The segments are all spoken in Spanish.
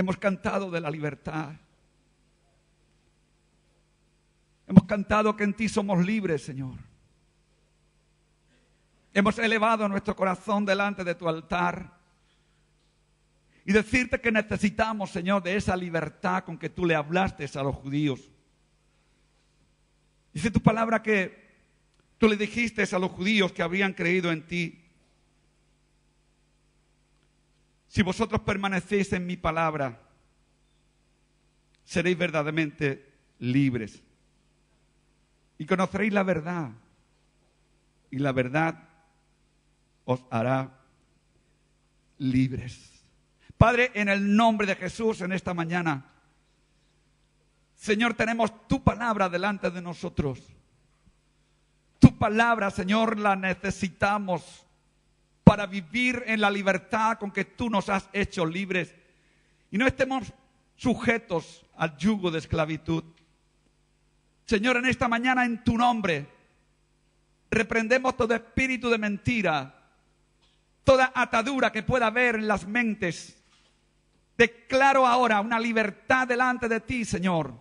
Hemos cantado de la libertad. Hemos cantado que en ti somos libres, Señor. Hemos elevado nuestro corazón delante de tu altar y decirte que necesitamos, Señor, de esa libertad con que tú le hablaste a los judíos. Dice tu palabra que tú le dijiste a los judíos que habían creído en ti: si vosotros permanecéis en mi palabra, seréis verdaderamente libres y conoceréis la verdad, y la verdad os hará libres. Padre, en el nombre de Jesús, en esta mañana, Señor, tenemos tu palabra delante de nosotros. Tu palabra, Señor, la necesitamos para vivir en la libertad con que tú nos has hecho libres y no estemos sujetos al yugo de esclavitud. Señor, en esta mañana, en tu nombre, reprendemos todo espíritu de mentira, toda atadura que pueda haber en las mentes. Declaro ahora una libertad delante de ti, Señor.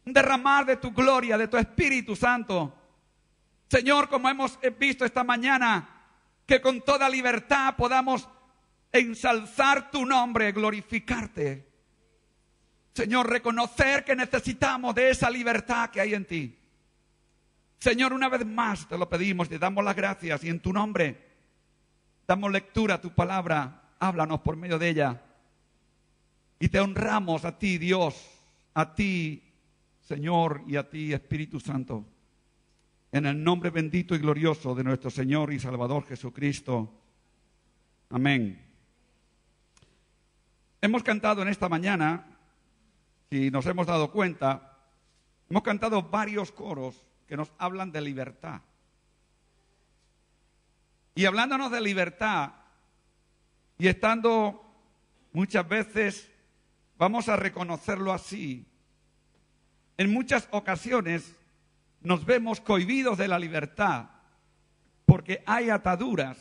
Un derramar de tu gloria, de tu Espíritu Santo. Señor, como hemos visto esta mañana, que con toda libertad podamos ensalzar tu nombre, glorificarte. Señor, reconocer que necesitamos de esa libertad que hay en ti. Señor, una vez más te lo pedimos, te damos las gracias y en tu nombre damos lectura a tu palabra. Háblanos por medio de ella. Y te honramos a ti, Dios, a ti, Señor, y a ti, Espíritu Santo. En el nombre bendito y glorioso de nuestro Señor y Salvador Jesucristo. Amén. Hemos cantado en esta mañana, si nos hemos dado cuenta, hemos cantado varios coros que nos hablan de libertad. Y hablándonos de libertad, y estando muchas veces, vamos a reconocerlo así, en muchas ocasiones nos vemos cohibidos de la libertad porque hay ataduras.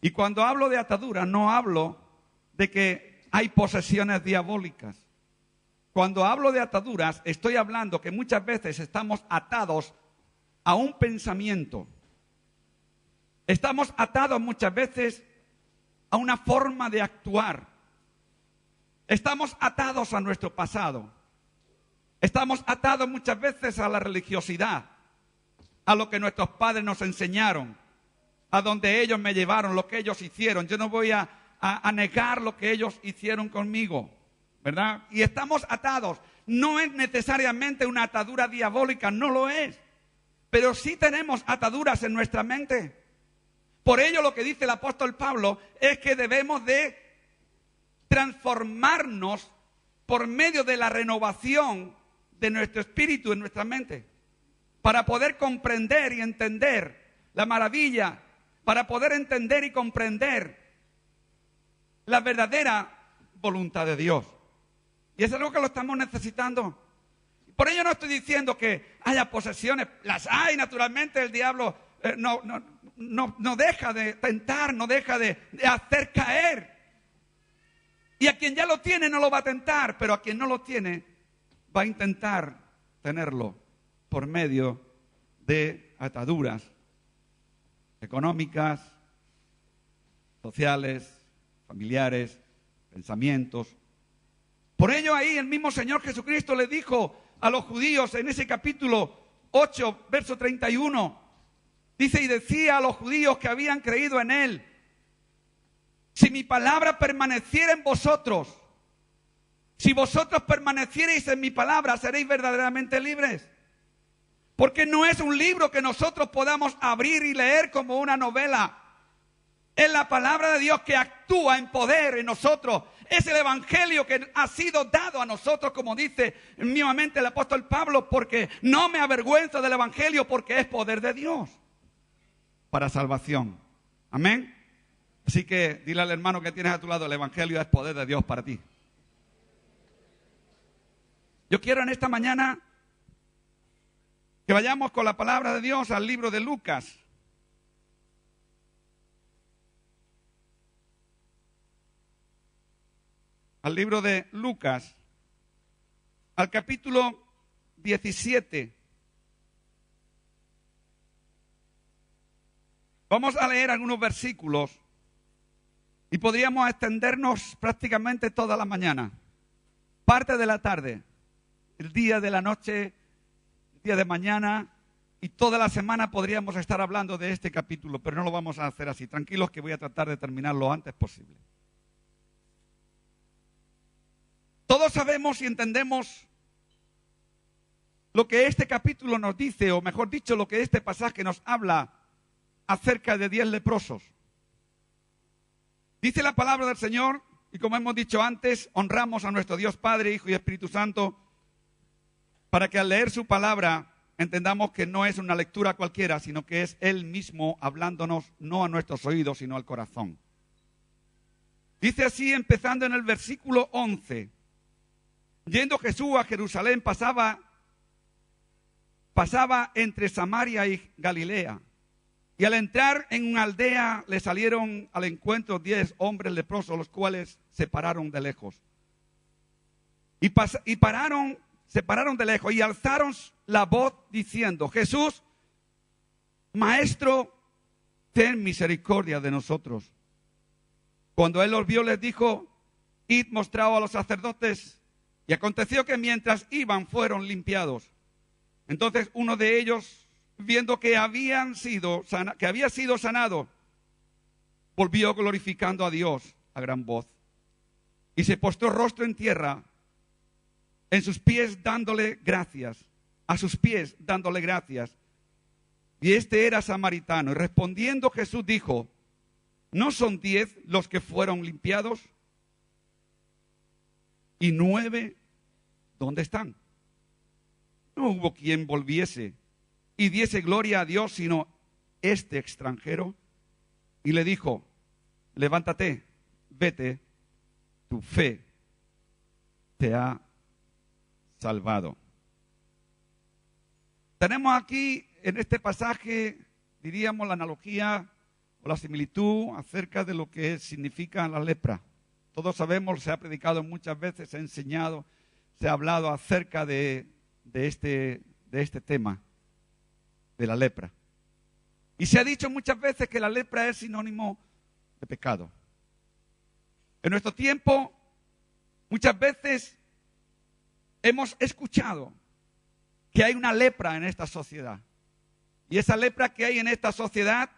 Y cuando hablo de ataduras no hablo de que hay posesiones diabólicas. Cuando hablo de ataduras estoy hablando que muchas veces estamos atados a un pensamiento. Estamos atados muchas veces a una forma de actuar. Estamos atados a nuestro pasado. Estamos atados muchas veces a la religiosidad, a lo que nuestros padres nos enseñaron, a donde ellos me llevaron, lo que ellos hicieron. Yo no voy a negar lo que ellos hicieron conmigo, ¿verdad? Y estamos atados. No es necesariamente una atadura diabólica, no lo es. Pero sí tenemos ataduras en nuestra mente. Por ello lo que dice el apóstol Pablo es que debemos de transformarnos por medio de la renovación de nuestro espíritu en nuestra mente, para poder comprender y entender la maravilla, para poder entender y comprender la verdadera voluntad de Dios. Y eso es algo que lo estamos necesitando. Por ello no estoy diciendo que haya posesiones, las hay naturalmente, el diablo no deja de tentar, no deja de hacer caer. Y a quien ya lo tiene no lo va a tentar, pero a quien no lo tiene va a intentar tenerlo por medio de ataduras económicas, sociales, familiares, pensamientos. Por ello ahí el mismo Señor Jesucristo le dijo a los judíos en ese capítulo 8, verso 31, dice: y decía a los judíos que habían creído en él: si mi palabra permaneciera en vosotros, si vosotros permanecierais en mi palabra, seréis verdaderamente libres. Porque no es un libro que nosotros podamos abrir y leer como una novela. Es la palabra de Dios que actúa en poder en nosotros. Es el evangelio que ha sido dado a nosotros, como dice mismamente el apóstol Pablo, porque no me avergüenzo del evangelio, porque es poder de Dios para salvación. Amén. Así que dile al hermano que tienes a tu lado: el evangelio es poder de Dios para ti. Yo quiero en esta mañana que vayamos con la palabra de Dios al libro de Lucas. al libro de Lucas, al capítulo 17. Vamos a leer algunos versículos y podríamos extendernos prácticamente toda la mañana, parte de la tarde, el día de la noche, el día de mañana y toda la semana podríamos estar hablando de este capítulo, pero no lo vamos a hacer así. Tranquilos que voy a tratar de terminar lo antes posible. Todos sabemos y entendemos lo que este capítulo nos dice, o mejor dicho, lo que este pasaje nos habla acerca de 10 leprosos. Dice la palabra del Señor, y como hemos dicho antes, honramos a nuestro Dios Padre, Hijo y Espíritu Santo, para que al leer su palabra entendamos que no es una lectura cualquiera, sino que es Él mismo hablándonos no a nuestros oídos, sino al corazón. Dice así, empezando en el versículo 11. Yendo Jesús a Jerusalén, pasaba entre Samaria y Galilea. Y al entrar en una aldea, le salieron al encuentro 10 hombres leprosos, los cuales se pararon de lejos. Se pararon de lejos y alzaron la voz diciendo: Jesús, Maestro, ten misericordia de nosotros. Cuando él los vio, les dijo: id, mostraos a los sacerdotes. Y aconteció que mientras iban, fueron limpiados. Entonces uno de ellos, viendo que había sido sanado, volvió glorificando a Dios a gran voz. Y se postró rostro en tierra, a sus pies dándole gracias. Y este era samaritano. Y respondiendo Jesús dijo: ¿no son 10 los que fueron limpiados? ¿Y 9 dónde están? No hubo quien volviese y diese gloria a Dios, sino este extranjero. Y le dijo: levántate, vete, tu fe te ha salvado. Tenemos aquí en este pasaje, diríamos, la analogía o la similitud acerca de lo que significa la lepra. Todos sabemos, se ha predicado muchas veces, se ha enseñado, se ha hablado acerca de este tema, de la lepra. Y se ha dicho muchas veces que la lepra es sinónimo de pecado. En nuestro tiempo, muchas veces hemos escuchado que hay una lepra en esta sociedad. Y esa lepra que hay en esta sociedad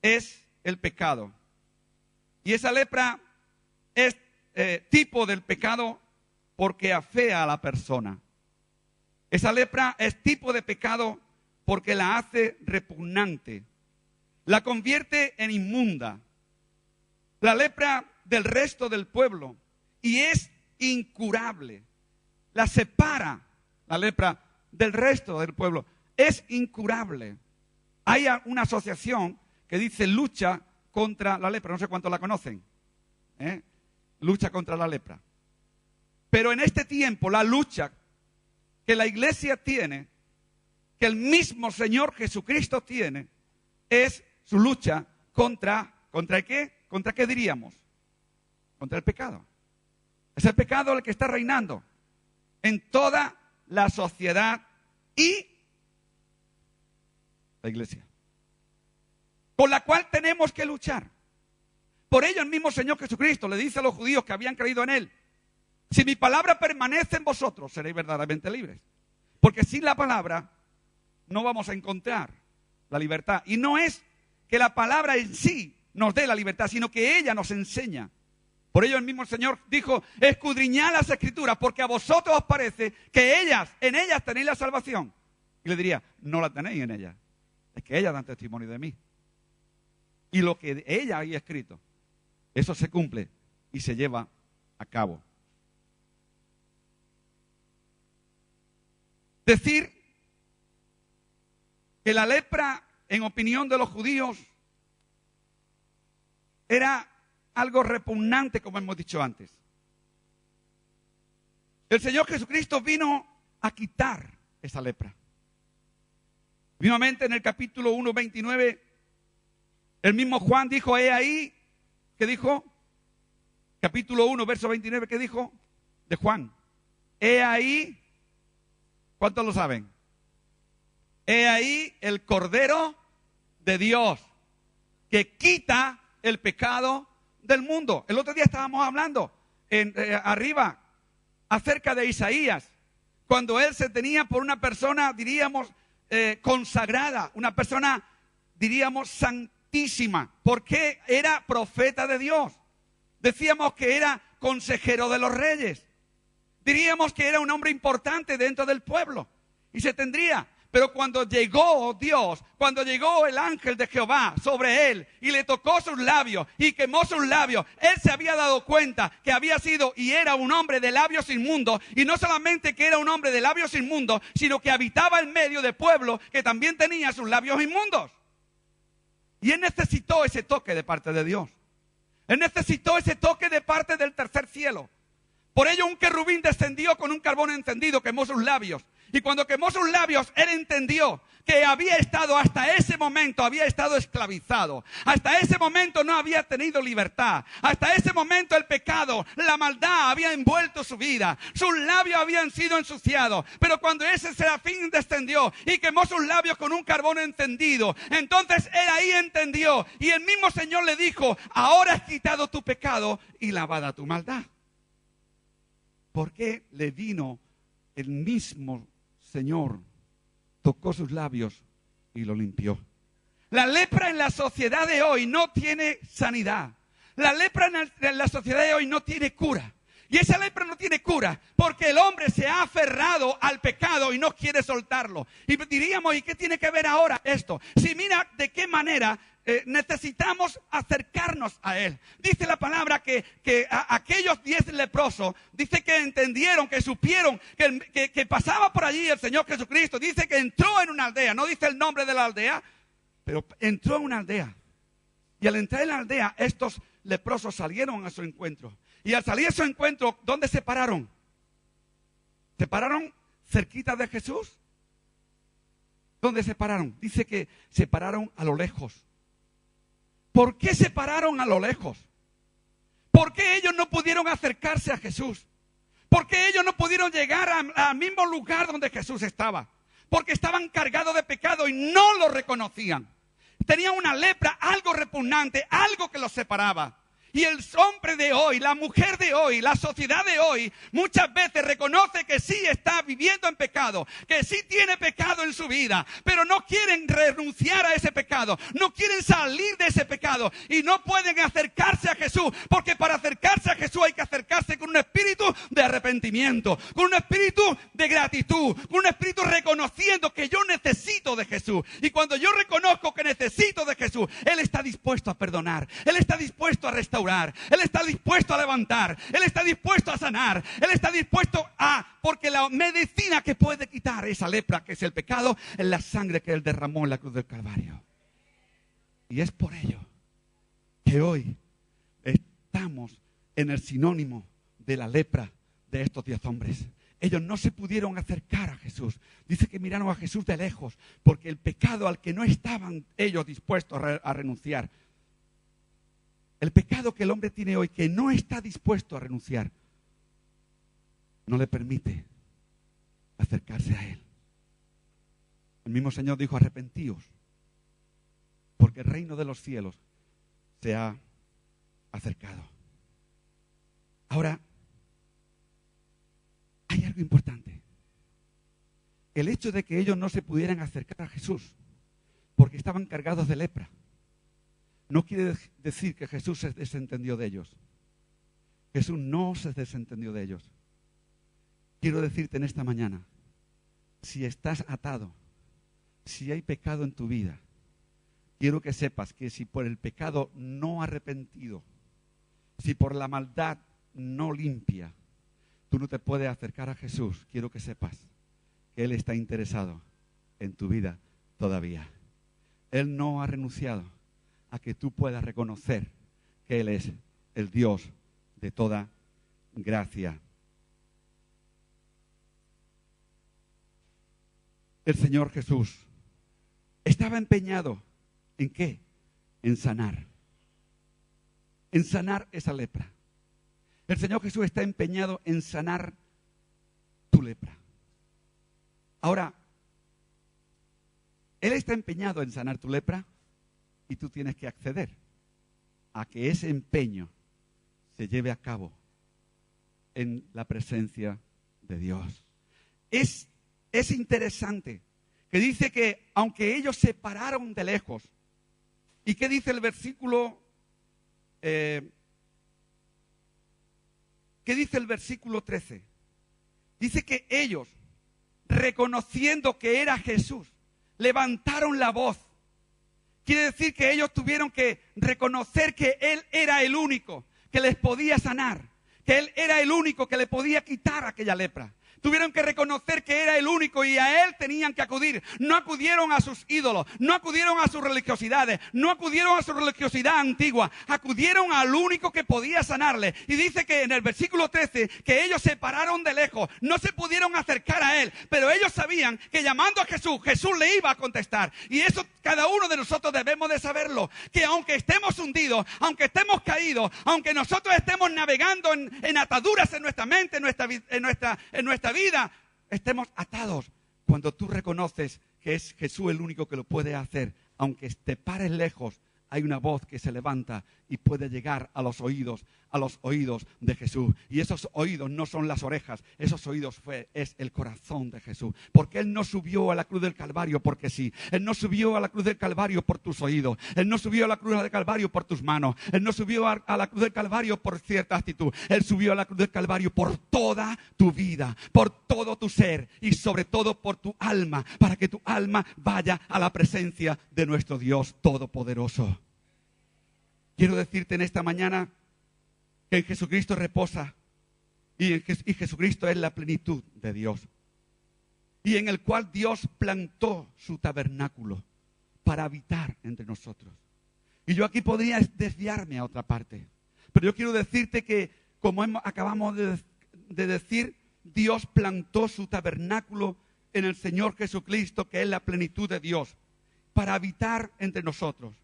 es el pecado. Y esa lepra es tipo del pecado porque afea a la persona. Esa lepra es tipo de pecado porque la hace repugnante, la convierte en inmunda. La lepra del resto del pueblo y es incurable. La separa, la lepra del resto del pueblo. Es incurable. Hay una asociación que dice lucha contra la lepra. No sé cuántos la conocen. Lucha contra la lepra. Pero en este tiempo la lucha que la iglesia tiene, que el mismo Señor Jesucristo tiene, es su lucha ¿contra qué? ¿Contra qué diríamos? Contra el pecado. Es el pecado el que está reinando en toda la sociedad y la iglesia, con la cual tenemos que luchar. Por ello el mismo Señor Jesucristo le dice a los judíos que habían creído en Él: si mi palabra permanece en vosotros, seréis verdaderamente libres. Porque sin la palabra no vamos a encontrar la libertad. Y no es que la palabra en sí nos dé la libertad, sino que ella nos enseña. Por ello el mismo Señor dijo: escudriñad las Escrituras, porque a vosotros os parece que en ellas tenéis la salvación. Y le diría: no la tenéis en ellas, es que ellas dan testimonio de mí. Y lo que ella había escrito, eso se cumple y se lleva a cabo. Decir que la lepra, en opinión de los judíos, era algo repugnante, como hemos dicho antes. El Señor Jesucristo vino a quitar esa lepra. Vivamente en el capítulo 1, 29, el mismo Juan dijo: he ahí, ¿qué dijo? capítulo 1, verso 29, ¿qué dijo? De Juan. He ahí, ¿cuántos lo saben? He ahí el Cordero de Dios que quita el pecado del mundo. El otro día estábamos hablando arriba acerca de Isaías, cuando él se tenía por una persona, diríamos, consagrada, una persona, diríamos, santísima, porque era profeta de Dios. Decíamos que era consejero de los reyes. Diríamos que era un hombre importante dentro del pueblo. Y se tendría. Pero cuando llegó Dios, cuando llegó el ángel de Jehová sobre él y le tocó sus labios y quemó sus labios, él se había dado cuenta que había sido y era un hombre de labios inmundos. Y no solamente que era un hombre de labios inmundos, sino que habitaba en medio de pueblo que también tenía sus labios inmundos. Y él necesitó ese toque de parte de Dios. Él necesitó ese toque de parte del tercer cielo. Por ello un querubín descendió con un carbón encendido, quemó sus labios. Y cuando quemó sus labios, él entendió que había estado hasta ese momento, había estado esclavizado. Hasta ese momento no había tenido libertad. Hasta ese momento el pecado, la maldad había envuelto su vida. Sus labios habían sido ensuciados. Pero cuando ese serafín descendió y quemó sus labios con un carbón encendido, entonces él ahí entendió. Y el mismo Señor le dijo, ahora has quitado tu pecado y lavada tu maldad. Porque le vino el mismo Señor, tocó sus labios y lo limpió. La lepra en la sociedad de hoy no tiene sanidad. La lepra en la sociedad de hoy no tiene cura. Y esa lepra no tiene cura porque el hombre se ha aferrado al pecado y no quiere soltarlo. Y diríamos, ¿y qué tiene que ver ahora esto? Si mira de qué manera necesitamos acercarnos a Él. Dice la palabra que aquellos 10 leprosos, dice que entendieron, que supieron que pasaba por allí el Señor Jesucristo. Dice que entró en una aldea, no dice el nombre de la aldea, pero entró en una aldea. Y al entrar en la aldea, estos leprosos salieron a su encuentro. Y al salir a su encuentro, ¿dónde se pararon? ¿Se pararon cerquita de Jesús? ¿Dónde se pararon? Dice que se pararon a lo lejos. ¿Por qué se pararon a lo lejos? ¿Por qué ellos no pudieron acercarse a Jesús? ¿Por qué ellos no pudieron llegar al mismo lugar donde Jesús estaba? Porque estaban cargados de pecado y no lo reconocían. Tenían una lepra, algo repugnante, algo que los separaba. Y el hombre de hoy, la mujer de hoy, la sociedad de hoy, muchas veces reconoce que sí está viviendo en pecado, que sí tiene pecado en su vida, pero no quieren renunciar a ese pecado, no quieren salir de ese pecado y no pueden acercarse a Jesús, porque para acercarse a Jesús hay que acercarse con un espíritu de arrepentimiento, con un espíritu de gratitud, con un espíritu reconociendo que yo necesito de Jesús. Y cuando yo reconozco que necesito de Jesús, Él está dispuesto a perdonar, Él está dispuesto a restaurar. Él está dispuesto a levantar, Él está dispuesto a sanar, Él está dispuesto porque la medicina que puede quitar esa lepra que es el pecado, es la sangre que Él derramó en la cruz del Calvario. Y es por ello que hoy estamos en el sinónimo de la lepra de estos 10 hombres. Ellos no se pudieron acercar a Jesús. Dice que miraron a Jesús de lejos porque el pecado al que no estaban ellos dispuestos a renunciar, el pecado que el hombre tiene hoy, que no está dispuesto a renunciar, no le permite acercarse a Él. El mismo Señor dijo, arrepentíos, porque el reino de los cielos se ha acercado. Ahora, hay algo importante. El hecho de que ellos no se pudieran acercar a Jesús, porque estaban cargados de lepra, no quiere decir que Jesús se desentendió de ellos. Jesús no se desentendió de ellos. Quiero decirte en esta mañana, si estás atado, si hay pecado en tu vida, quiero que sepas que si por el pecado no arrepentido, si por la maldad no limpia, tú no te puedes acercar a Jesús, quiero que sepas que Él está interesado en tu vida todavía. Él no ha renunciado a que tú puedas reconocer que Él es el Dios de toda gracia. El Señor Jesús estaba empeñado ¿en qué? En sanar esa lepra. El Señor Jesús está empeñado en sanar tu lepra. Ahora, Él está empeñado en sanar tu lepra y tú tienes que acceder a que ese empeño se lleve a cabo en la presencia de Dios. Es interesante que dice que aunque ellos se pararon de lejos, ¿y qué dice el versículo? ¿Qué dice el versículo 13? Dice que ellos, reconociendo que era Jesús, levantaron la voz. Quiere decir que ellos tuvieron que reconocer que Él era el único que les podía sanar, que Él era el único que le podía quitar aquella lepra. Tuvieron que reconocer que era el único y a Él tenían que acudir. No acudieron a sus ídolos, no acudieron a sus religiosidades, no acudieron a su religiosidad antigua. Acudieron al único que podía sanarle. Y dice que en el versículo 13 que ellos se pararon de lejos, no se pudieron acercar a Él. Pero ellos sabían que llamando a Jesús, Jesús le iba a contestar. Y eso cada uno de nosotros debemos de saberlo. Que aunque estemos hundidos, aunque estemos caídos, aunque nosotros estemos navegando en ataduras en nuestra mente, en nuestra vida, estemos atados. Cuando tú reconoces que es Jesús el único que lo puede hacer, aunque te pares lejos, hay una voz que se levanta y puede llegar a los oídos de Jesús. Y esos oídos no son las orejas, esos oídos es el corazón de Jesús. Porque Él no subió a la cruz del Calvario porque sí. Él no subió a la cruz del Calvario por tus oídos. Él no subió a la cruz del Calvario por tus manos. Él no subió a la cruz del Calvario por cierta actitud. Él subió a la cruz del Calvario por toda tu vida, por todo tu ser y sobre todo por tu alma, para que tu alma vaya a la presencia de nuestro Dios Todopoderoso. Quiero decirte en esta mañana que en Jesucristo reposa y Jesucristo es la plenitud de Dios. Y en el cual Dios plantó su tabernáculo para habitar entre nosotros. Y yo aquí podría desviarme a otra parte. Pero yo quiero decirte que, como acabamos de decir, Dios plantó su tabernáculo en el Señor Jesucristo, que es la plenitud de Dios, para habitar entre nosotros.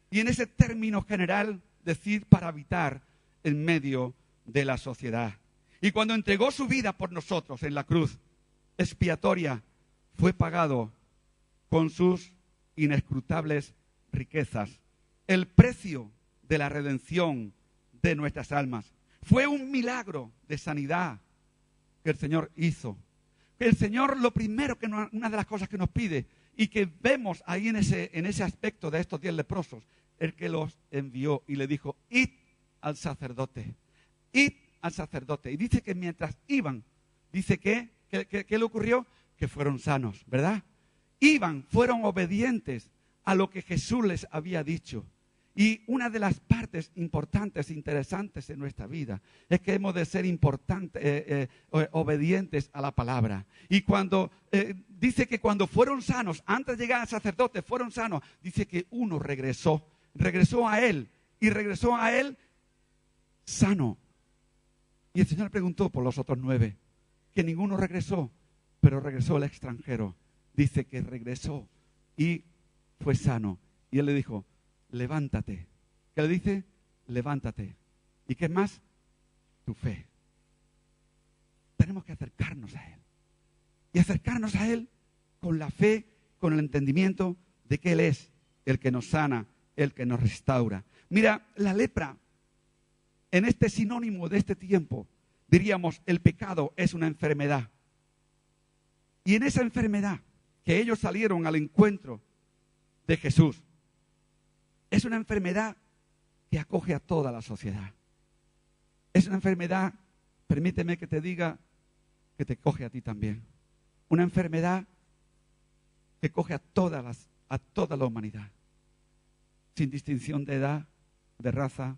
Y en ese término general, decir para habitar en medio de la sociedad. Y cuando entregó su vida por nosotros en la cruz expiatoria, fue pagado con sus inescrutables riquezas. El precio de la redención de nuestras almas. Fue un milagro de sanidad que el Señor hizo. Que el Señor, lo primero, una de las cosas que nos pide y que vemos ahí en ese aspecto de estos 10 leprosos, el que los envió y le dijo: id al sacerdote, id al sacerdote. Y dice que mientras iban, dice que ¿qué le ocurrió? Que fueron sanos, ¿verdad? Iban, fueron obedientes a lo que Jesús les había dicho. Y una de las partes importantes, interesantes en nuestra vida, es que hemos de ser obedientes a la palabra. Y cuando dice que cuando fueron sanos, antes de llegar al sacerdote, fueron sanos, dice que uno regresó a él, y regresó a él sano. Y el Señor preguntó por los otros 9, que ninguno regresó, pero regresó el extranjero. Dice que regresó y fue sano. Y él le dijo: levántate. ¿Qué le dice? Levántate. ¿Y qué más? Tu fe. Tenemos que acercarnos a Él. Y acercarnos a Él con la fe, con el entendimiento de que Él es el que nos sana, el que nos restaura. Mira, la lepra, en este sinónimo de este tiempo, diríamos, el pecado es una enfermedad. Y en esa enfermedad que ellos salieron al encuentro de Jesús, es una enfermedad que acoge a toda la sociedad. Es una enfermedad, permíteme que te diga, que te coge a ti también. Una enfermedad que coge a toda la humanidad, sin distinción de edad, de raza,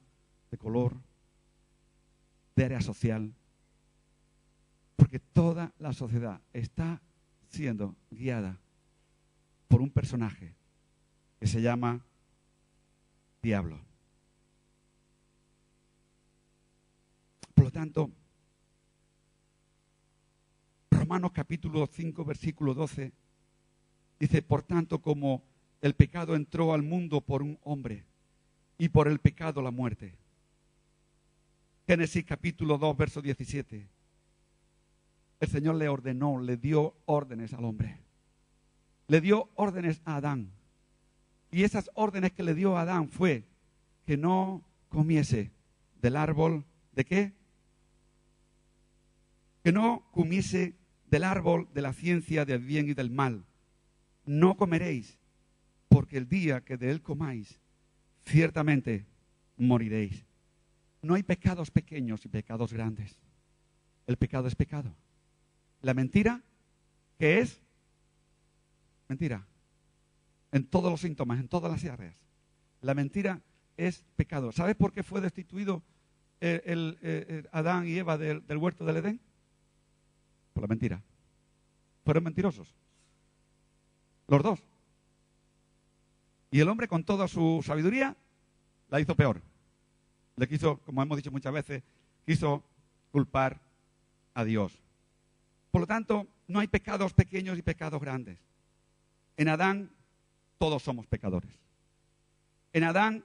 de color, de área social. Porque toda la sociedad está siendo guiada por un personaje que se llama diablo. Por lo tanto, Romanos capítulo 5, versículo 12, dice: por tanto, como el pecado entró al mundo por un hombre, y por el pecado la muerte, Génesis capítulo 2, verso 17. El Señor le ordenó, le dio órdenes al hombre. Le dio órdenes a Adán. Y esas órdenes que le dio a Adán fue que no comiese del árbol, ¿de qué? Que no comiese del árbol de la ciencia del bien y del mal. No comeréis, porque el día que de él comáis, ciertamente moriréis. No hay pecados pequeños y pecados grandes. El pecado es pecado. La mentira, ¿qué es? Mentira. En todos los síntomas, en todas las áreas. La mentira es pecado. ¿Sabes por qué fue destituido Adán y Eva del huerto del Edén? Por la mentira. Fueron mentirosos. Los dos. Y el hombre, con toda su sabiduría, la hizo peor. Le quiso, como hemos dicho muchas veces, quiso culpar a Dios. Por lo tanto, no hay pecados pequeños y pecados grandes. En Adán, todos somos pecadores. En Adán,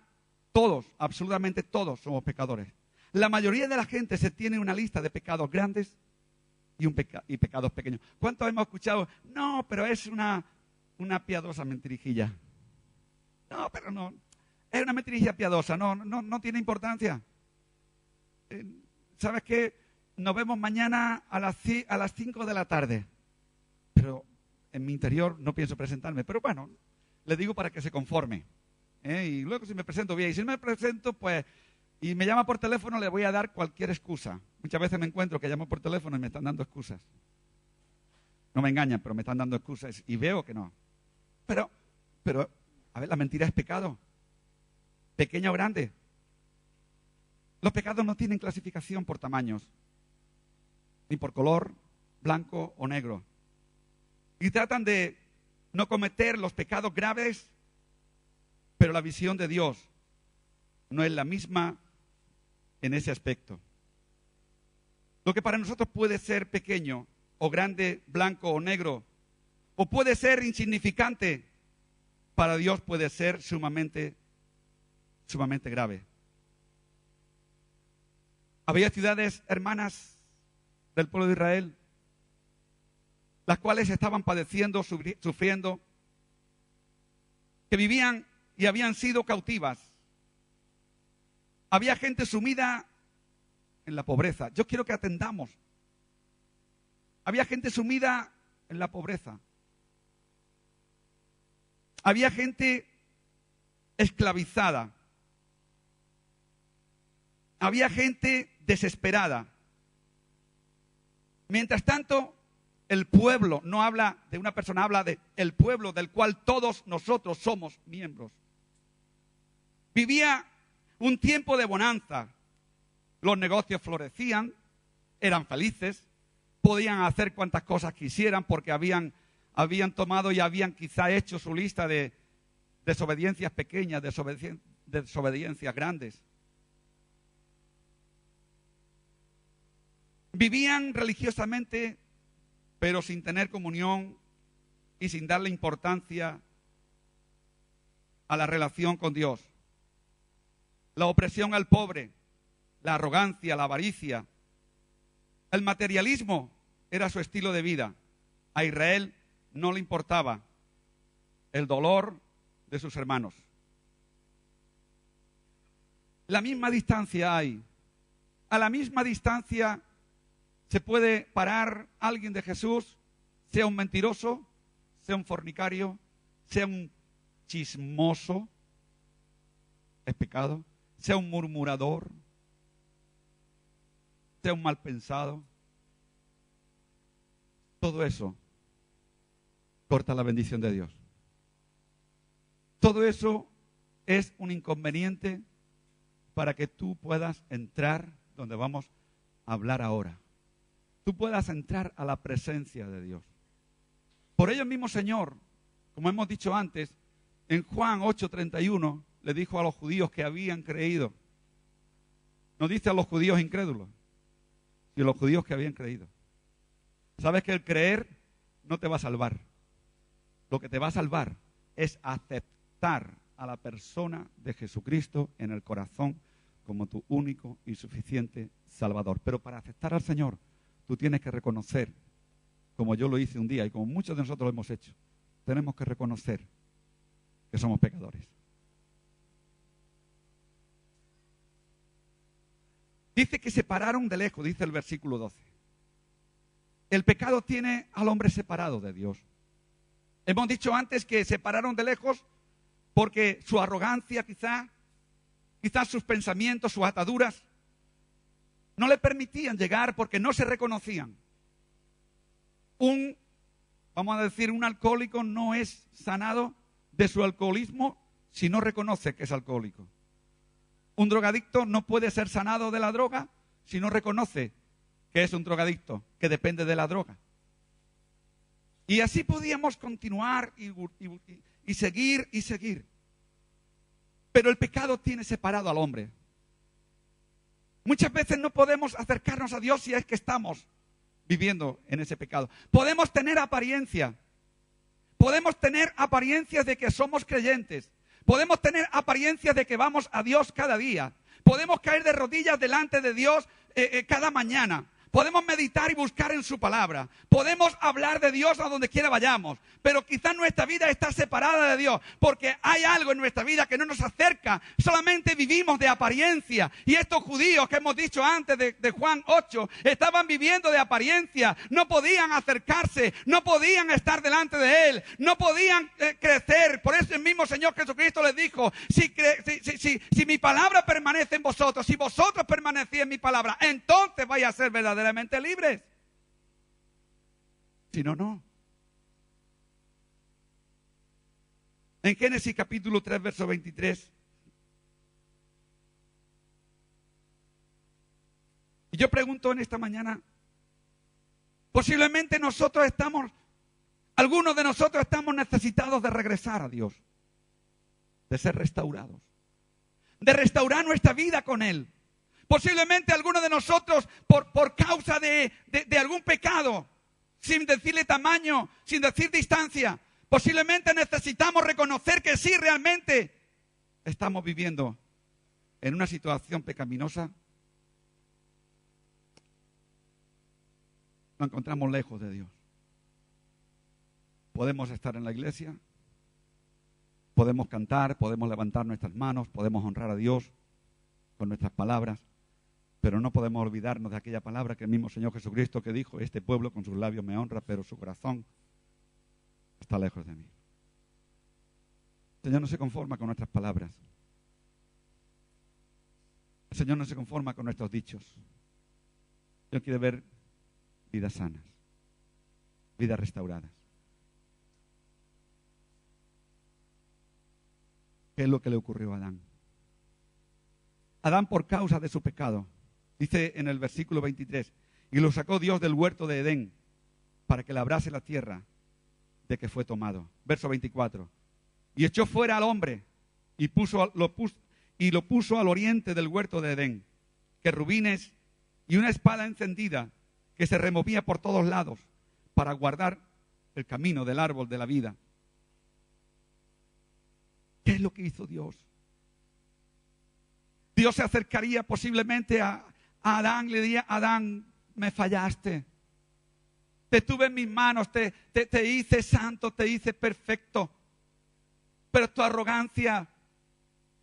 todos, absolutamente todos somos pecadores. La mayoría de la gente se tiene una lista de pecados grandes y pecados pequeños. ¿Cuántos hemos escuchado? No, pero es una piadosa mentirijilla. No, pero no. Es una mentirijilla piadosa, no tiene importancia. ¿Sabes qué? Nos vemos mañana a las 5 de la tarde. Pero en mi interior no pienso presentarme. Pero bueno, le digo para que se conforme. Y luego si me presento bien. Y si no me presento, pues, y me llama por teléfono, le voy a dar cualquier excusa. Muchas veces me encuentro que llamo por teléfono y me están dando excusas. No me engañan, pero me están dando excusas. Y veo que no. Pero, a ver, la mentira es pecado. Pequeño o grande. Los pecados no tienen clasificación por tamaños, ni por color, blanco o negro. Y tratan de no cometer los pecados graves, pero la visión de Dios no es la misma en ese aspecto. Lo que para nosotros puede ser pequeño o grande, blanco o negro, o puede ser insignificante, para Dios puede ser sumamente grave. Había ciudades hermanas del pueblo de Israel, las cuales estaban padeciendo, sufriendo, que vivían y habían sido cautivas. Había gente sumida en la pobreza. Yo quiero que atendamos. Había gente sumida en la pobreza. Había gente esclavizada. Había gente desesperada. Mientras tanto, el pueblo no habla de una persona, habla de el pueblo del cual todos nosotros somos miembros. Vivía un tiempo de bonanza. Los negocios florecían, eran felices, podían hacer cuantas cosas quisieran porque habían tomado y habían quizá hecho su lista de desobediencias pequeñas, desobediencias grandes. Vivían religiosamente, pero sin tener comunión y sin darle importancia a la relación con Dios. La opresión al pobre, la arrogancia, la avaricia, el materialismo era su estilo de vida. A Israel no le importaba el dolor de sus hermanos. La misma distancia hay. A la misma distancia se puede parar alguien de Jesús, sea un mentiroso, sea un fornicario, sea un chismoso, es pecado, sea un murmurador, sea un mal pensado. Todo eso corta la bendición de Dios. Todo eso es un inconveniente para que tú puedas entrar donde vamos a hablar ahora. Tú puedas entrar a la presencia de Dios. Por ello mismo, Señor, como hemos dicho antes, en Juan 8:31 le dijo a los judíos que habían creído. No dice a los judíos incrédulos, sino a los judíos que habían creído. ¿Sabes que el creer no te va a salvar? Lo que te va a salvar es aceptar a la persona de Jesucristo en el corazón como tu único y suficiente Salvador. Pero para aceptar al Señor, tú tienes que reconocer, como yo lo hice un día y como muchos de nosotros lo hemos hecho, tenemos que reconocer que somos pecadores. Dice que se pararon de lejos, dice el versículo 12. El pecado tiene al hombre separado de Dios. Hemos dicho antes que se pararon de lejos porque su arrogancia quizás sus pensamientos, sus ataduras, no le permitían llegar porque no se reconocían. Vamos a decir, un alcohólico no es sanado de su alcoholismo si no reconoce que es alcohólico. Un drogadicto no puede ser sanado de la droga si no reconoce que es un drogadicto, que depende de la droga. Y así podíamos continuar y seguir y seguir. Pero el pecado tiene separado al hombre. Muchas veces no podemos acercarnos a Dios si es que estamos viviendo en ese pecado. Podemos tener apariencias de que somos creyentes. Podemos tener apariencias de que vamos a Dios cada día. Podemos caer de rodillas delante de Dios cada mañana. Podemos meditar y buscar en su palabra. Podemos hablar de Dios a donde quiera vayamos. Pero quizás nuestra vida está separada de Dios. Porque hay algo en nuestra vida que no nos acerca. Solamente vivimos de apariencia. Y estos judíos que hemos dicho antes de Juan 8, estaban viviendo de apariencia. No podían acercarse. No podían estar delante de Él. No podían crecer. Por eso el mismo Señor Jesucristo les dijo, si mi palabra permanece en vosotros, si vosotros permanecéis en mi palabra, entonces vais a ser verdaderamente libres. Si no, no. En Génesis capítulo 3, verso 23. Y yo pregunto en esta mañana, posiblemente algunos de nosotros estamos necesitados de regresar a Dios, de ser restaurados, de restaurar nuestra vida con Él. Posiblemente algunos de nosotros, por causa de algún pecado, sin decirle tamaño, sin decir distancia, posiblemente necesitamos reconocer que sí, realmente estamos viviendo en una situación pecaminosa. Nos encontramos lejos de Dios. Podemos estar en la iglesia, podemos cantar, podemos levantar nuestras manos, podemos honrar a Dios con nuestras palabras. Pero no podemos olvidarnos de aquella palabra que el mismo Señor Jesucristo que dijo, este pueblo con sus labios me honra, pero su corazón está lejos de mí. El Señor no se conforma con nuestras palabras. El Señor no se conforma con nuestros dichos. Dios quiere ver vidas sanas, vidas restauradas. ¿Qué es lo que le ocurrió a Adán? Adán, por causa de su pecado, dice en el versículo 23, y lo sacó Dios del huerto de Edén para que labrase la tierra de que fue tomado. Verso 24, y echó fuera al hombre y lo puso al oriente del huerto de Edén, querubines y una espada encendida que se removía por todos lados para guardar el camino del árbol de la vida. ¿Qué es lo que hizo Dios? Dios se acercaría posiblemente a Adán, le diría, Adán, me fallaste. Te tuve en mis manos, te hice santo, te hice perfecto. Pero tu arrogancia,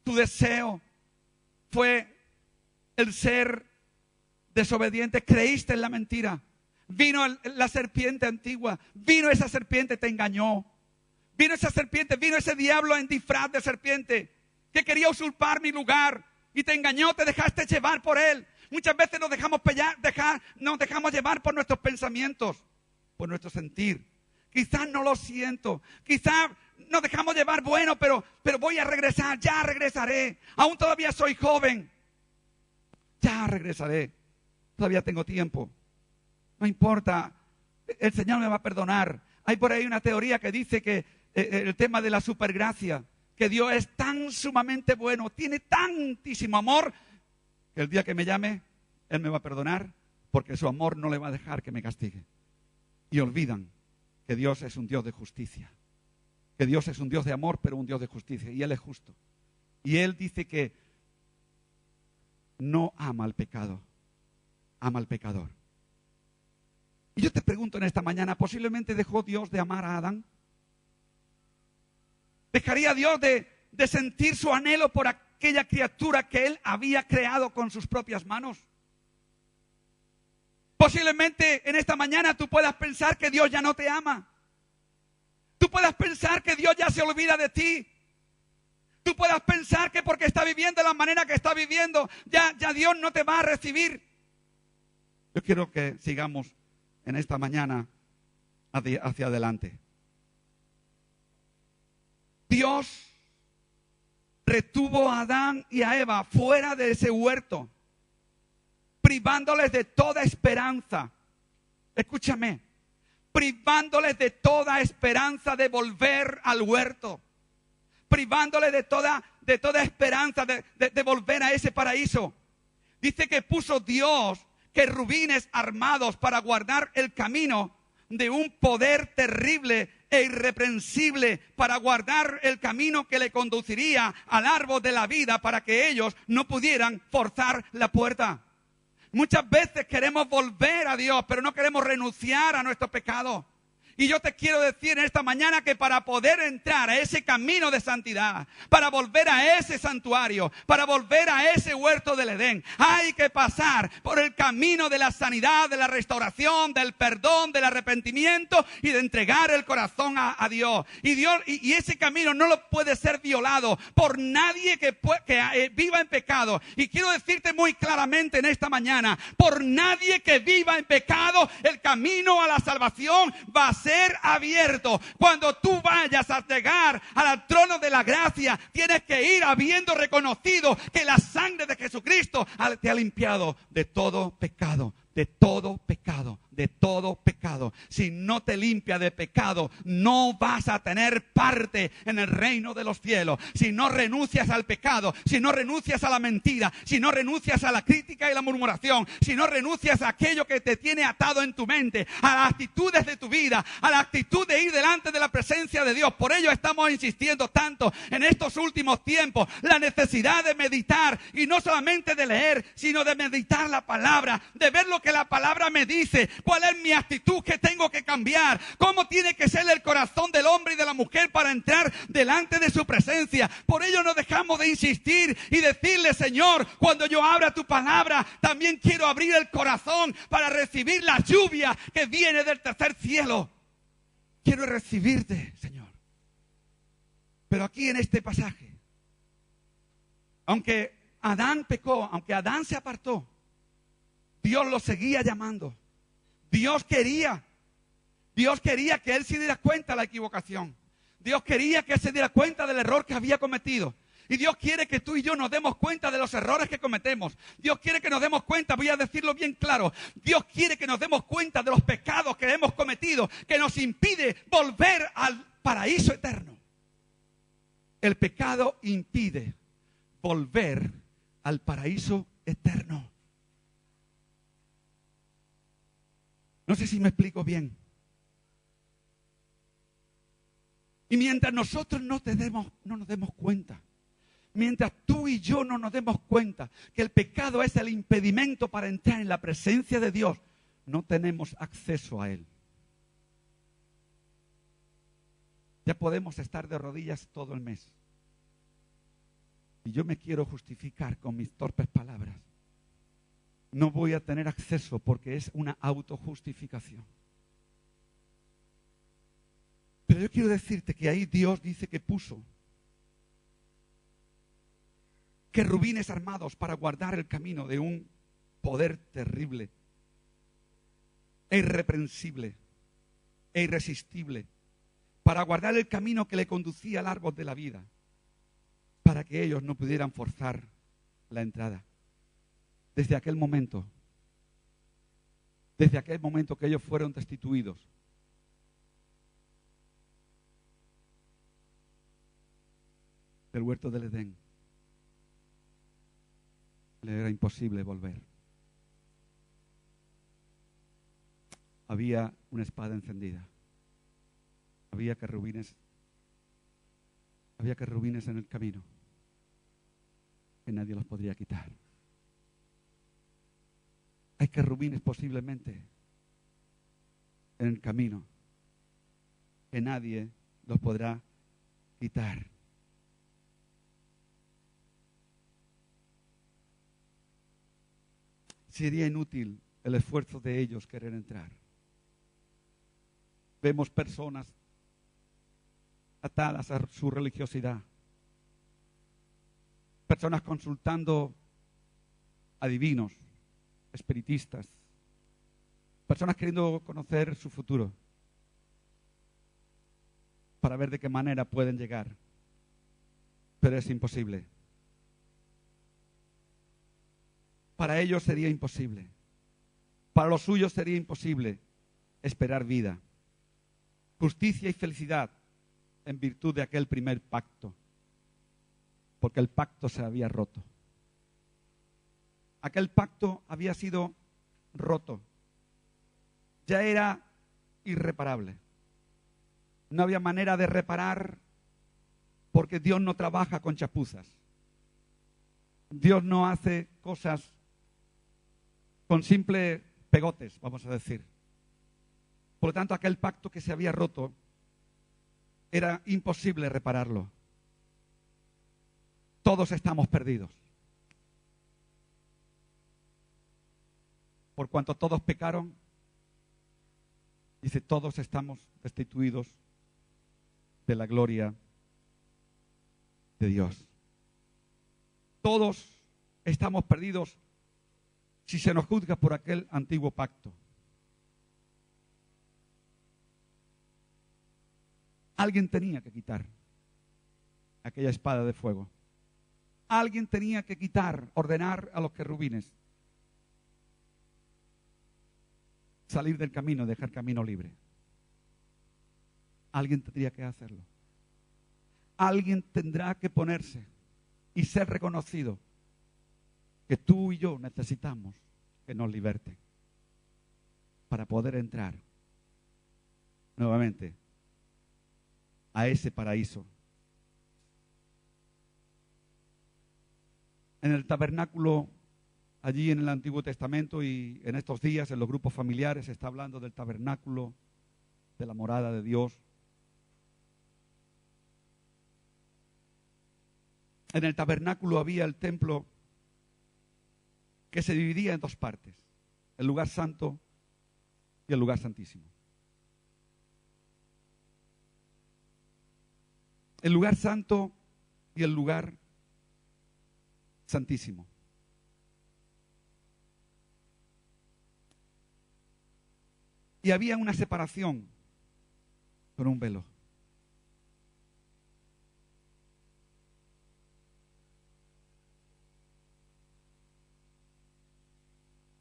tu deseo fue el ser desobediente. Creíste en la mentira. Vino la serpiente antigua. Vino esa serpiente, te engañó. Vino esa serpiente, vino ese diablo en disfraz de serpiente que quería usurpar mi lugar y te engañó, te dejaste llevar por él. Muchas veces nos dejamos llevar por nuestros pensamientos, por nuestro sentir. Quizás no lo siento, quizás nos dejamos llevar, bueno, pero voy a regresar, ya regresaré. Aún todavía soy joven, ya regresaré, todavía tengo tiempo. No importa, el Señor me va a perdonar. Hay por ahí una teoría que dice que el tema de la supergracia, que Dios es tan sumamente bueno, tiene tantísimo amor, que el día que me llame, Él me va a perdonar, porque su amor no le va a dejar que me castigue. Y olvidan que Dios es un Dios de justicia, que Dios es un Dios de amor, pero un Dios de justicia, y Él es justo. Y Él dice que no ama al pecado, ama al pecador. Y yo te pregunto en esta mañana, ¿posiblemente dejó Dios de amar a Adán? ¿Dejaría Dios de sentir su anhelo por aquella criatura que Él había creado con sus propias manos? Posiblemente en esta mañana tú puedas pensar que Dios ya no te ama. Tú puedas pensar que Dios ya se olvida de ti. Tú puedas pensar que porque está viviendo de la manera que está viviendo, ya Dios no te va a recibir. Yo quiero que sigamos en esta mañana hacia adelante. Dios retuvo a Adán y a Eva fuera de ese huerto, privándoles de toda esperanza. Escúchame, privándoles de toda esperanza de volver al huerto, privándoles de toda esperanza de volver a ese paraíso. Dice que puso Dios querubines armados para guardar el camino de un poder terrible e irreprensible, para guardar el camino que le conduciría al árbol de la vida, para que ellos no pudieran forzar la puerta. Muchas veces queremos volver a Dios, pero no queremos renunciar a nuestro pecado. Y yo te quiero decir en esta mañana que para poder entrar a ese camino de santidad, para volver a ese santuario, para volver a ese huerto del Edén, hay que pasar por el camino de la sanidad, de la restauración, del perdón, del arrepentimiento y de entregar el corazón a Dios. Y ese camino no lo puede ser violado por nadie que viva en pecado. Y quiero decirte muy claramente en esta mañana, por nadie que viva en pecado, el camino a la salvación va a ser abierto. Cuando tú vayas a llegar al trono de la gracia, tienes que ir habiendo reconocido que la sangre de Jesucristo te ha limpiado de todo pecado. De todo pecado, de todo pecado. Si no te limpia de pecado, no vas a tener parte en el reino de los cielos. Si no renuncias al pecado, si no renuncias a la mentira, si no renuncias a la crítica y la murmuración, si no renuncias a aquello que te tiene atado en tu mente, a las actitudes de tu vida, a la actitud de ir delante de la presencia de Dios. Por ello estamos insistiendo tanto en estos últimos tiempos, la necesidad de meditar, y no solamente de leer, sino de meditar la palabra, de ver lo que la palabra me dice, cuál es mi actitud que tengo que cambiar, cómo tiene que ser el corazón del hombre y de la mujer para entrar delante de su presencia. Por ello no dejamos de insistir y decirle: Señor, cuando yo abra tu palabra, también quiero abrir el corazón para recibir la lluvia que viene del tercer cielo. Quiero recibirte, Señor. Pero aquí en este pasaje, aunque Adán pecó, aunque Adán se apartó, Dios lo seguía llamando. Dios quería que él se diera cuenta de la equivocación. Dios quería que él se diera cuenta del error que había cometido. Y Dios quiere que tú y yo nos demos cuenta de los errores que cometemos. Dios quiere que nos demos cuenta, voy a decirlo bien claro, Dios quiere que nos demos cuenta de los pecados que hemos cometido, que nos impide volver al paraíso eterno. El pecado impide volver al paraíso eterno. No sé si me explico bien. Y mientras nosotros no nos demos cuenta, mientras tú y yo no nos demos cuenta que el pecado es el impedimento para entrar en la presencia de Dios, no tenemos acceso a Él. Ya podemos estar de rodillas todo el mes. Y yo me quiero justificar con mis torpes palabras. No voy a tener acceso porque es una autojustificación. Pero yo quiero decirte que ahí Dios dice que puso querubines armados para guardar el camino de un poder terrible, e irreprensible, e irresistible, para guardar el camino que le conducía al árbol de la vida, para que ellos no pudieran forzar la entrada. Desde aquel momento que ellos fueron destituidos, del huerto del Edén, le era imposible volver. Había una espada encendida. Había querubines en el camino que nadie los podría quitar. Hay querubines posiblemente en el camino que nadie los podrá quitar. Sería inútil el esfuerzo de ellos querer entrar. Vemos personas atadas a su religiosidad, personas consultando adivinos, espiritistas, personas queriendo conocer su futuro para ver de qué manera pueden llegar, pero es imposible. Para ellos sería imposible, para los suyos sería imposible esperar vida, justicia y felicidad en virtud de aquel primer pacto, porque el pacto se había roto. Aquel pacto había sido roto, ya era irreparable. No había manera de reparar porque Dios no trabaja con chapuzas. Dios no hace cosas con simples pegotes, vamos a decir. Por lo tanto, aquel pacto que se había roto era imposible repararlo. Todos estamos perdidos. Por cuanto todos pecaron, dice, todos estamos destituidos de la gloria de Dios. Todos estamos perdidos si se nos juzga por aquel antiguo pacto. Alguien tenía que quitar aquella espada de fuego. Alguien tenía que quitar, ordenar a los querubines salir del camino, dejar camino libre. Alguien tendría que hacerlo. Alguien tendrá que ponerse y ser reconocido que tú y yo necesitamos que nos liberte para poder entrar nuevamente a ese paraíso. En el tabernáculo, allí en el Antiguo Testamento y en estos días en los grupos familiares se está hablando del tabernáculo, de la morada de Dios. En el tabernáculo había el templo que se dividía en dos partes, el lugar santo y el lugar santísimo. El lugar santo y el lugar santísimo. Y había una separación con un velo.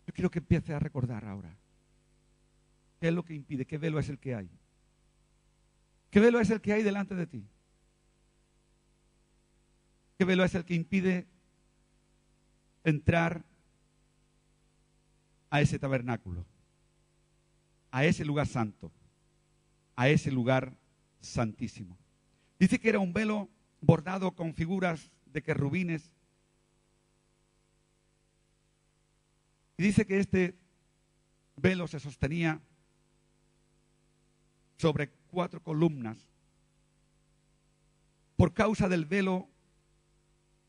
Yo quiero que empieces a recordar ahora. ¿Qué es lo que impide? ¿Qué velo es el que hay? ¿Qué velo es el que hay delante de ti? ¿Qué velo es el que impide entrar a ese tabernáculo, a ese lugar santo, a ese lugar santísimo? Dice que era un velo bordado con figuras de querubines. Y dice que este velo se sostenía sobre 4 columnas. Por causa del velo,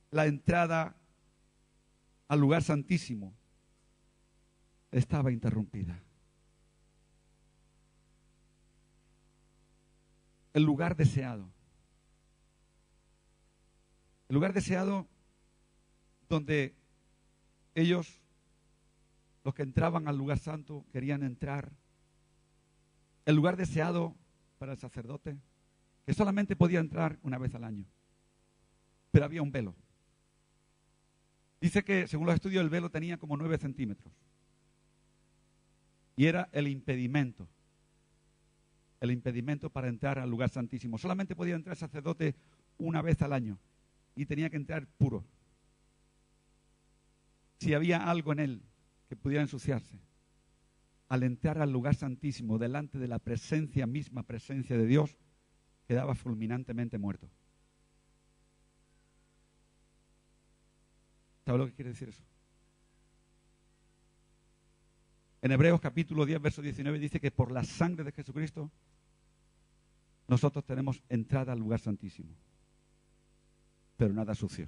la entrada al lugar santísimo estaba interrumpida. El lugar deseado. El lugar deseado donde ellos, los que entraban al lugar santo, querían entrar. El lugar deseado para el sacerdote, que solamente podía entrar una vez al año. Pero había un velo. Dice que, según los estudios, el velo tenía como 9 centímetros. Y era el impedimento para entrar al lugar santísimo. Solamente podía entrar el sacerdote una vez al año y tenía que entrar puro. Si había algo en él que pudiera ensuciarse, al entrar al lugar santísimo delante de la misma presencia de Dios, quedaba fulminantemente muerto. ¿Sabe lo que quiere decir eso? En Hebreos capítulo 10, verso 19 dice que por la sangre de Jesucristo nosotros tenemos entrada al lugar santísimo. Pero nada sucio.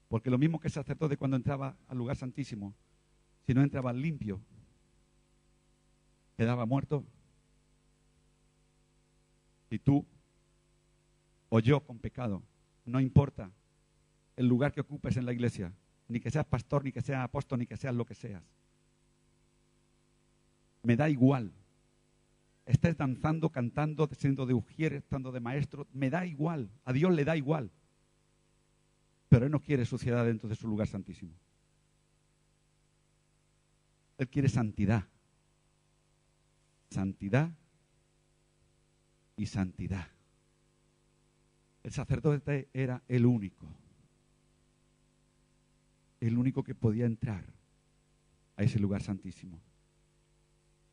Porque lo mismo que el sacerdote cuando entraba al lugar santísimo, si no entraba limpio, quedaba muerto. Y tú o yo con pecado, no importa el lugar que ocupes en la iglesia, ni que seas pastor, ni que seas apóstol, ni que seas lo que seas. Me da igual. Estés danzando, cantando, siendo de ujier, estando de maestro, me da igual. A Dios le da igual. Pero Él no quiere suciedad dentro de su lugar santísimo. Él quiere santidad. Santidad y santidad. El sacerdote era el único que podía entrar a ese lugar santísimo.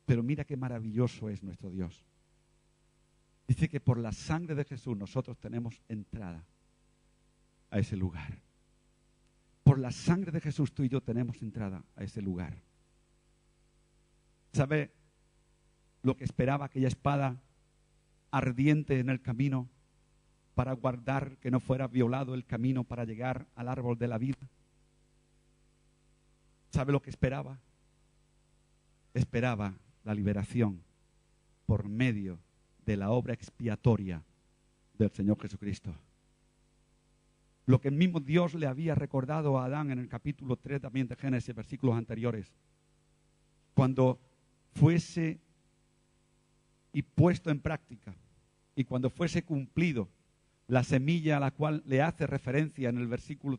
Pero mira qué maravilloso es nuestro Dios. Dice que por la sangre de Jesús nosotros tenemos entrada a ese lugar. Por la sangre de Jesús tú y yo tenemos entrada a ese lugar. ¿Sabe lo que esperaba aquella espada ardiente en el camino para guardar que no fuera violado el camino para llegar al árbol de la vida? ¿Sabe lo que esperaba? Esperaba la liberación por medio de la obra expiatoria del Señor Jesucristo. Lo que el mismo Dios le había recordado a Adán en el capítulo 3 también de Génesis, versículos anteriores. Cuando fuese y puesto en práctica, y cuando fuese cumplido la semilla a la cual le hace referencia en el versículo,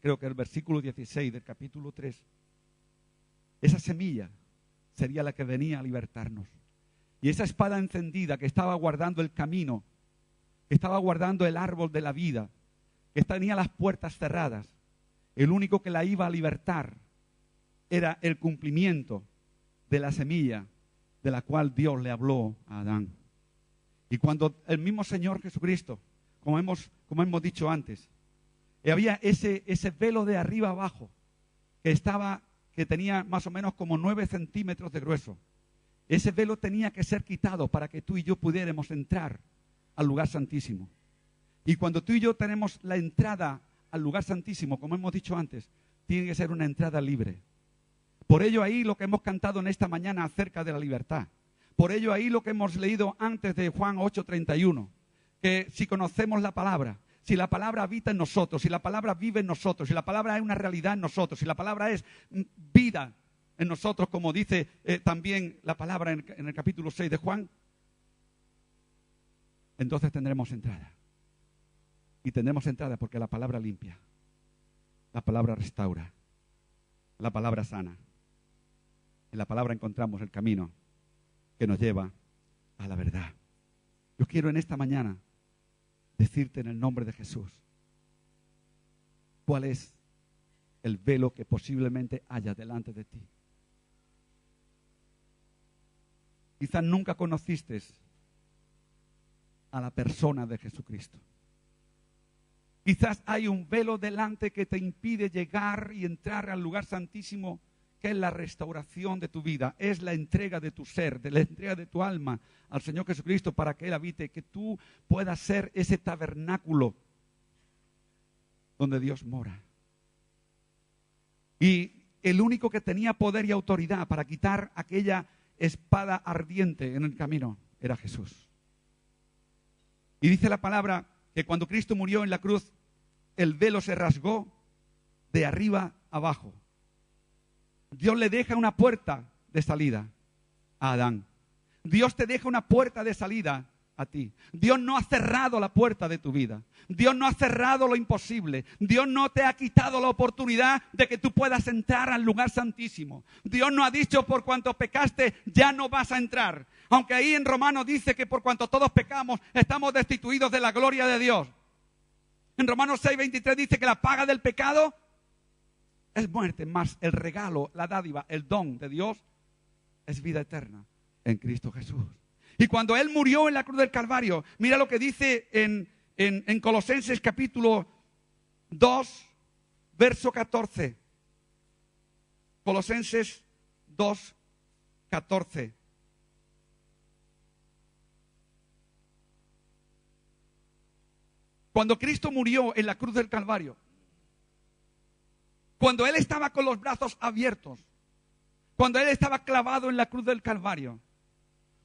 creo que el versículo 16 del capítulo 3, esa semilla sería la que venía a libertarnos. Y esa espada encendida que estaba guardando el camino, que estaba guardando el árbol de la vida, que tenía las puertas cerradas, el único que la iba a libertar era el cumplimiento de la semilla de la cual Dios le habló a Adán. Y cuando el mismo Señor Jesucristo, como hemos dicho antes, había ese velo de arriba abajo que tenía más o menos como 9 centímetros de grueso. Ese velo tenía que ser quitado para que tú y yo pudiéramos entrar al lugar santísimo. Y cuando tú y yo tenemos la entrada al lugar santísimo, como hemos dicho antes, tiene que ser una entrada libre. Por ello ahí lo que hemos cantado en esta mañana acerca de la libertad. Por ello ahí lo que hemos leído antes de Juan 8:31, que si conocemos la palabra, si la palabra habita en nosotros, si la palabra vive en nosotros, si la palabra es una realidad en nosotros, si la palabra es vida en nosotros, como dice también la palabra en el capítulo 6 de Juan, entonces tendremos entrada. Y tendremos entrada porque la palabra limpia, la palabra restaura, la palabra sana. En la palabra encontramos el camino que nos lleva a la verdad. Yo quiero en esta mañana decirte en el nombre de Jesús cuál es el velo que posiblemente haya delante de ti. Quizás nunca conociste a la persona de Jesucristo. Quizás hay un velo delante que te impide llegar y entrar al lugar santísimo, que es la restauración de tu vida, es la entrega de tu ser, de la entrega de tu alma al Señor Jesucristo para que Él habite, que tú puedas ser ese tabernáculo donde Dios mora. Y el único que tenía poder y autoridad para quitar aquella espada ardiente en el camino era Jesús. Y dice la palabra que cuando Cristo murió en la cruz, el velo se rasgó de arriba abajo. Dios le deja una puerta de salida a Adán. Dios te deja una puerta de salida a ti. Dios no ha cerrado la puerta de tu vida. Dios no ha cerrado lo imposible. Dios no te ha quitado la oportunidad de que tú puedas entrar al lugar santísimo. Dios no ha dicho por cuanto pecaste ya no vas a entrar. Aunque ahí en Romanos dice que por cuanto todos pecamos estamos destituidos de la gloria de Dios. En Romanos 6:23 dice que la paga del pecado es muerte, más el regalo, la dádiva, el don de Dios es vida eterna en Cristo Jesús. Y cuando Él murió en la cruz del Calvario, mira lo que dice en Colosenses capítulo 2, verso 14. Colosenses 2:14. Cuando Cristo murió en la cruz del Calvario, cuando Él estaba con los brazos abiertos, cuando Él estaba clavado en la cruz del Calvario,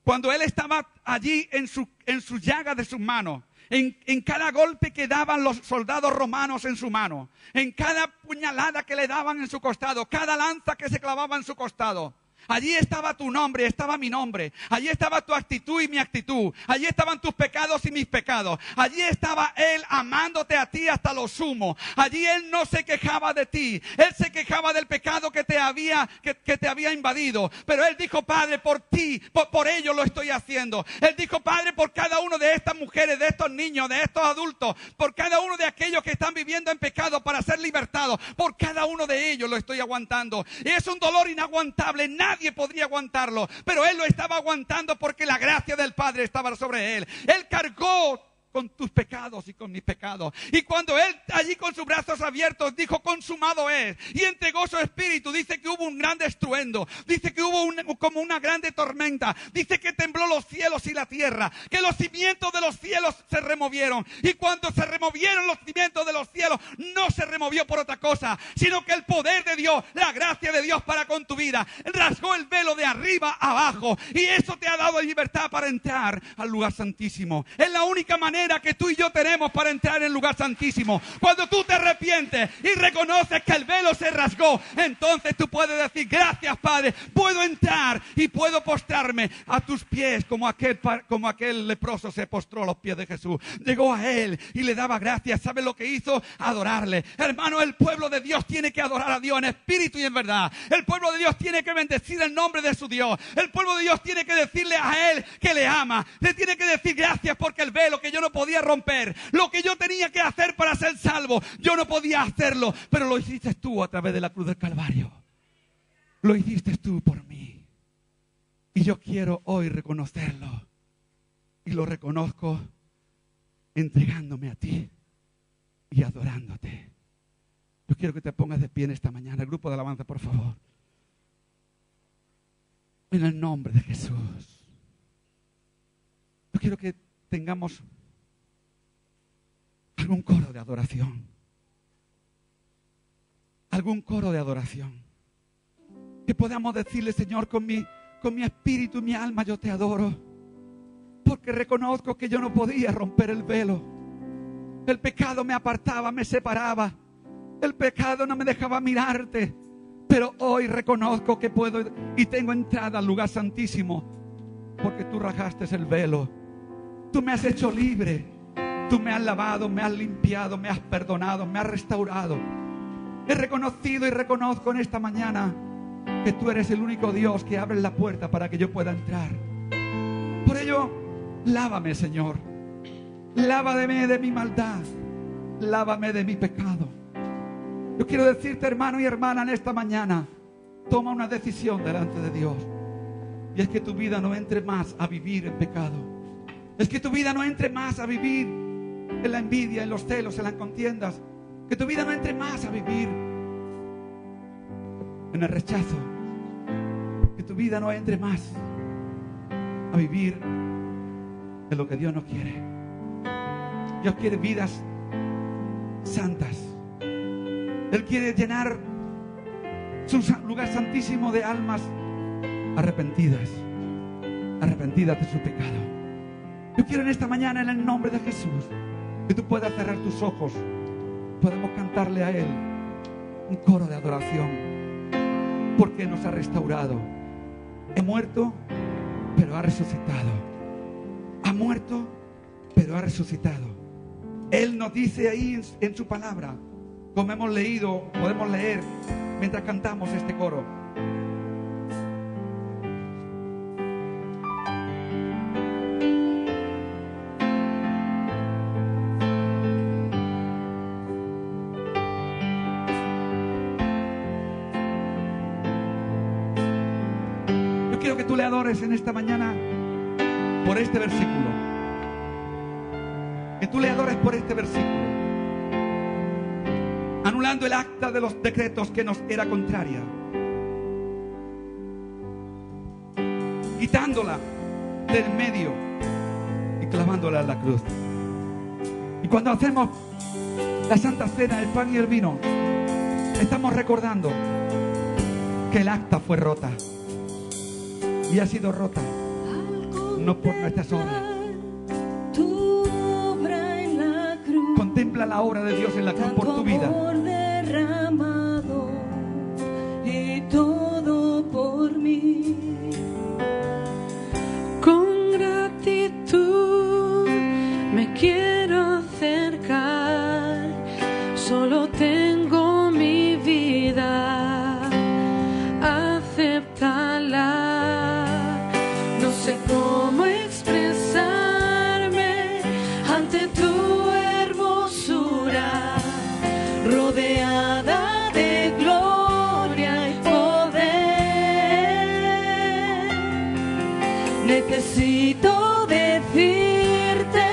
cuando Él estaba allí en su llaga de sus manos, en cada golpe que daban los soldados romanos en su mano, en cada puñalada que le daban en su costado, cada lanza que se clavaba en su costado, allí estaba tu nombre, estaba mi nombre. Allí estaba tu actitud y mi actitud. Allí estaban tus pecados y mis pecados. Allí estaba Él amándote a ti hasta lo sumo. Allí Él no se quejaba de ti. Él se quejaba del pecado que te había invadido. Pero Él dijo: Padre, por ti, por ello lo estoy haciendo. Él dijo: Padre, por cada uno de estas mujeres, de estos niños, de estos adultos, por cada uno de aquellos que están viviendo en pecado para ser libertados, por cada uno de ellos lo estoy aguantando. Y es un dolor inaguantable. Nadie podría aguantarlo, pero Él lo estaba aguantando porque la gracia del Padre estaba sobre Él. Él cargó con tus pecados y con mis pecados. Y cuando Él allí con sus brazos abiertos dijo: consumado es, y entregó su espíritu, dice que hubo un gran estruendo, dice que hubo como una grande tormenta, dice que tembló los cielos y la tierra, que los cimientos de los cielos se removieron. Y cuando se removieron los cimientos de los cielos, no se removió por otra cosa, sino que el poder de Dios, la gracia de Dios para con tu vida, rasgó el velo de arriba a abajo, y eso te ha dado libertad para entrar al lugar santísimo. Es la única manera que tú y yo tenemos para entrar en el lugar santísimo. Cuando tú te arrepientes y reconoces que el velo se rasgó, entonces tú puedes decir: gracias, Padre, puedo entrar y puedo postrarme a tus pies, como aquel leproso se postró a los pies de Jesús. Llegó a Él y le daba gracias. ¿Sabe lo que hizo? Adorarle. Hermano, el pueblo de Dios tiene que adorar a Dios en espíritu y en verdad. El pueblo de Dios tiene que bendecir el nombre de su Dios. El pueblo de Dios tiene que decirle a Él que le ama. Le tiene que decir: gracias, porque el velo que yo no podía romper, lo que yo tenía que hacer para ser salvo, yo no podía hacerlo, pero lo hiciste tú a través de la cruz del Calvario. Lo hiciste tú por mí. Y yo quiero hoy reconocerlo. Y lo reconozco entregándome a ti y adorándote. Yo quiero que te pongas de pie en esta mañana. El grupo de alabanza, por favor. En el nombre de Jesús. Yo quiero que tengamos algún coro de adoración. Algún coro de adoración. Que podamos decirle: Señor, con mi espíritu y mi alma yo te adoro. Porque reconozco que yo no podía romper el velo. El pecado me apartaba, me separaba. El pecado no me dejaba mirarte. Pero hoy reconozco que puedo y tengo entrada al lugar santísimo. Porque tú rasgaste el velo. Tú me has hecho libre. Tú me has lavado, me has limpiado, me has perdonado, me has restaurado. He reconocido y reconozco en esta mañana que tú eres el único Dios que abre la puerta para que yo pueda entrar. Por ello, lávame, Señor. Lávame de mi maldad. Lávame de mi pecado. Yo quiero decirte, hermano y hermana, en esta mañana, toma una decisión delante de Dios. Y es que tu vida no entre más a vivir en pecado. Es que tu vida no entre más a vivir en la envidia, en los celos, en las contiendas. Que tu vida no entre más a vivir en el rechazo. Que tu vida no entre más a vivir en lo que Dios no quiere. Dios quiere vidas santas. Él quiere llenar su lugar santísimo de almas arrepentidas de su pecado. Yo quiero en esta mañana, en el nombre de Jesús, que tú puedas cerrar tus ojos. Podemos cantarle a Él un coro de adoración, porque nos ha restaurado. He muerto, pero ha resucitado. Ha muerto, pero ha resucitado. Él nos dice ahí en su palabra, como hemos leído, podemos leer mientras cantamos este coro. Yo quiero que tú le adores en esta mañana por este versículo. Que tú le adores por este versículo. Anulando el acta de los decretos que nos era contraria. quitándola del medio y clavándola en la cruz. Y cuando hacemos la Santa Cena, el pan y el vino, estamos recordando que el acta fue rota y ha sido rota no por nuestras obras. Tu obra en la cruz, contempla la obra de Dios en la cruz por tu vida. Derramado y todo por mí. Con gratitud me quiero acercar, solo tengo mi vida, acéptala. No sé cómo expresarme ante tu hermosura, rodeada de gloria y poder. Necesito decirte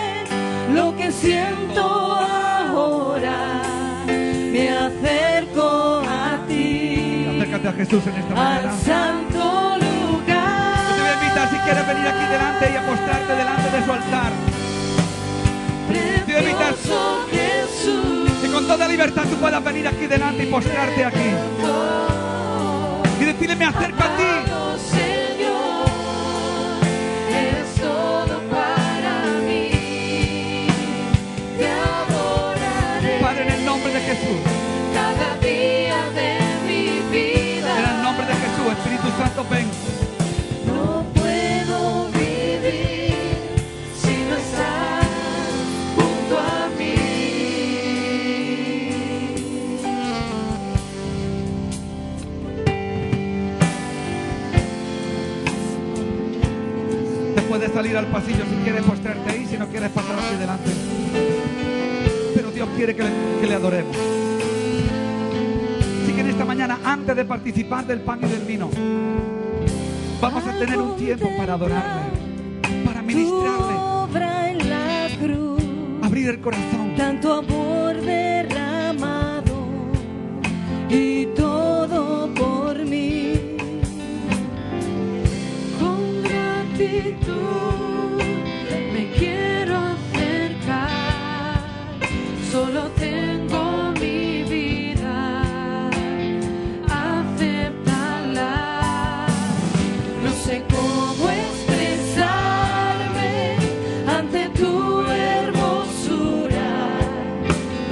lo que siento ahora. Me acerco a ti. Acércate a Jesús en esta mañana. Al santo lugar. Yo te voy a invitar, si quieres venir aquí delante y apostarte delante de su altar. Te voy a invitar Jesús, que con toda libertad tú puedas venir aquí delante y postrarte aquí y decirle: me acerco a ti. Señor, eres todo para mí. Te adoraré, Padre, en el nombre de Jesús, cada día de mi vida. en el nombre de Jesús, Espíritu Santo, ven. No puedo vivir si no estás junto a mí. Te puedes salir al pasillo si quieres postrarte ahí, si no quieres pasar aquí delante. Pero Dios quiere que le adoremos. Así que en esta mañana, antes de participar del pan y del vino, vamos a tener un tiempo para adorarle, para ministrarle, Obra en la cruz, abrir el corazón. tanto amor derramado y todo por mí. Con gratitud me quiero acercar, solo tengo mi vida, acéptala. No sé cómo expresarme ante tu hermosura,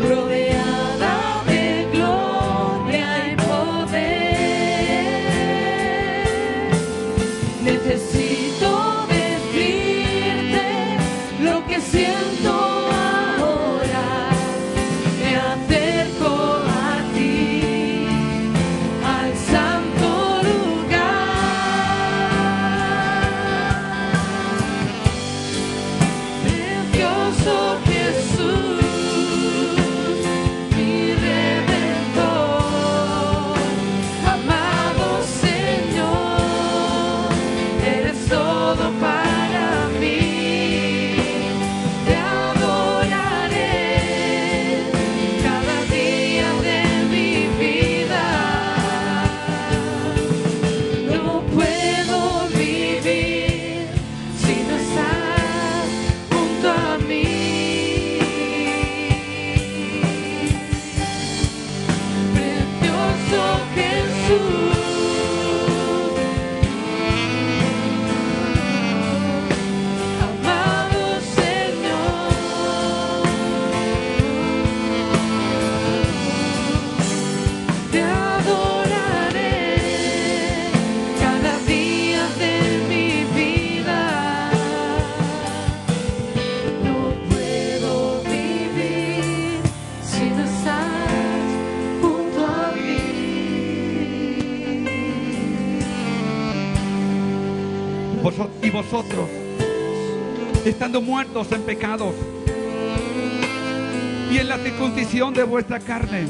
rodeada de gloria y poder. Necesito decirte lo que siento ahora. Me acerco a ti, al santo lugar. Precioso Jesús, mi Redentor, amado Señor, eres todo para mí. Te adoraré cada día de mi vida. No puedo vivir si no estás junto a mí. Precioso Jesús, amado Señor, te adoraré cada día de mi vida. No puedo vivir si no estás junto a mí. Y vosotros, estando muertos en pecados y en la circuncisión de vuestra carne,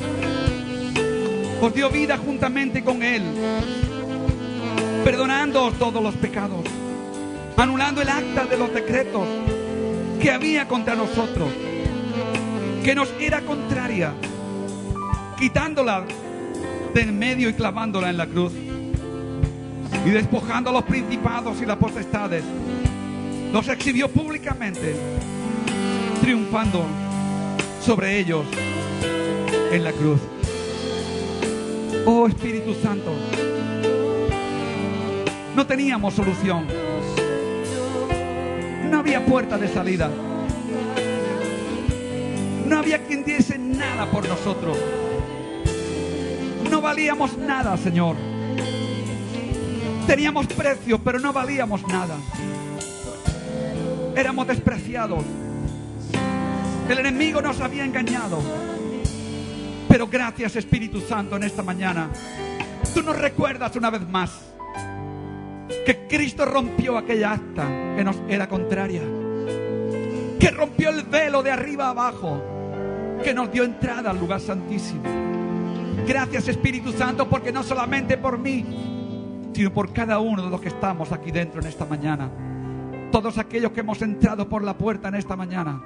os dio vida juntamente con Él, perdonándoos todos los pecados, anulando el acta de los decretos que había contra nosotros, que nos era contraria, quitándola del medio y clavándola en la cruz. Y despojando a los principados y las potestades, los exhibió públicamente, triunfando sobre ellos en la cruz. Oh Espíritu Santo, no teníamos solución, no había puerta de salida, no había quien diese nada por nosotros, no valíamos nada, Señor. Teníamos precio, pero no valíamos nada. Éramos despreciados. El enemigo nos había engañado. Pero gracias, Espíritu Santo, en esta mañana tú nos recuerdas una vez más que Cristo rompió aquella acta que nos era contraria, que rompió el velo de arriba a abajo, que nos dio entrada al lugar santísimo. Gracias, Espíritu Santo, porque no solamente por mí, sino por cada uno de los que estamos aquí dentro en esta mañana. Todos aquellos que hemos entrado por la puerta en esta mañana,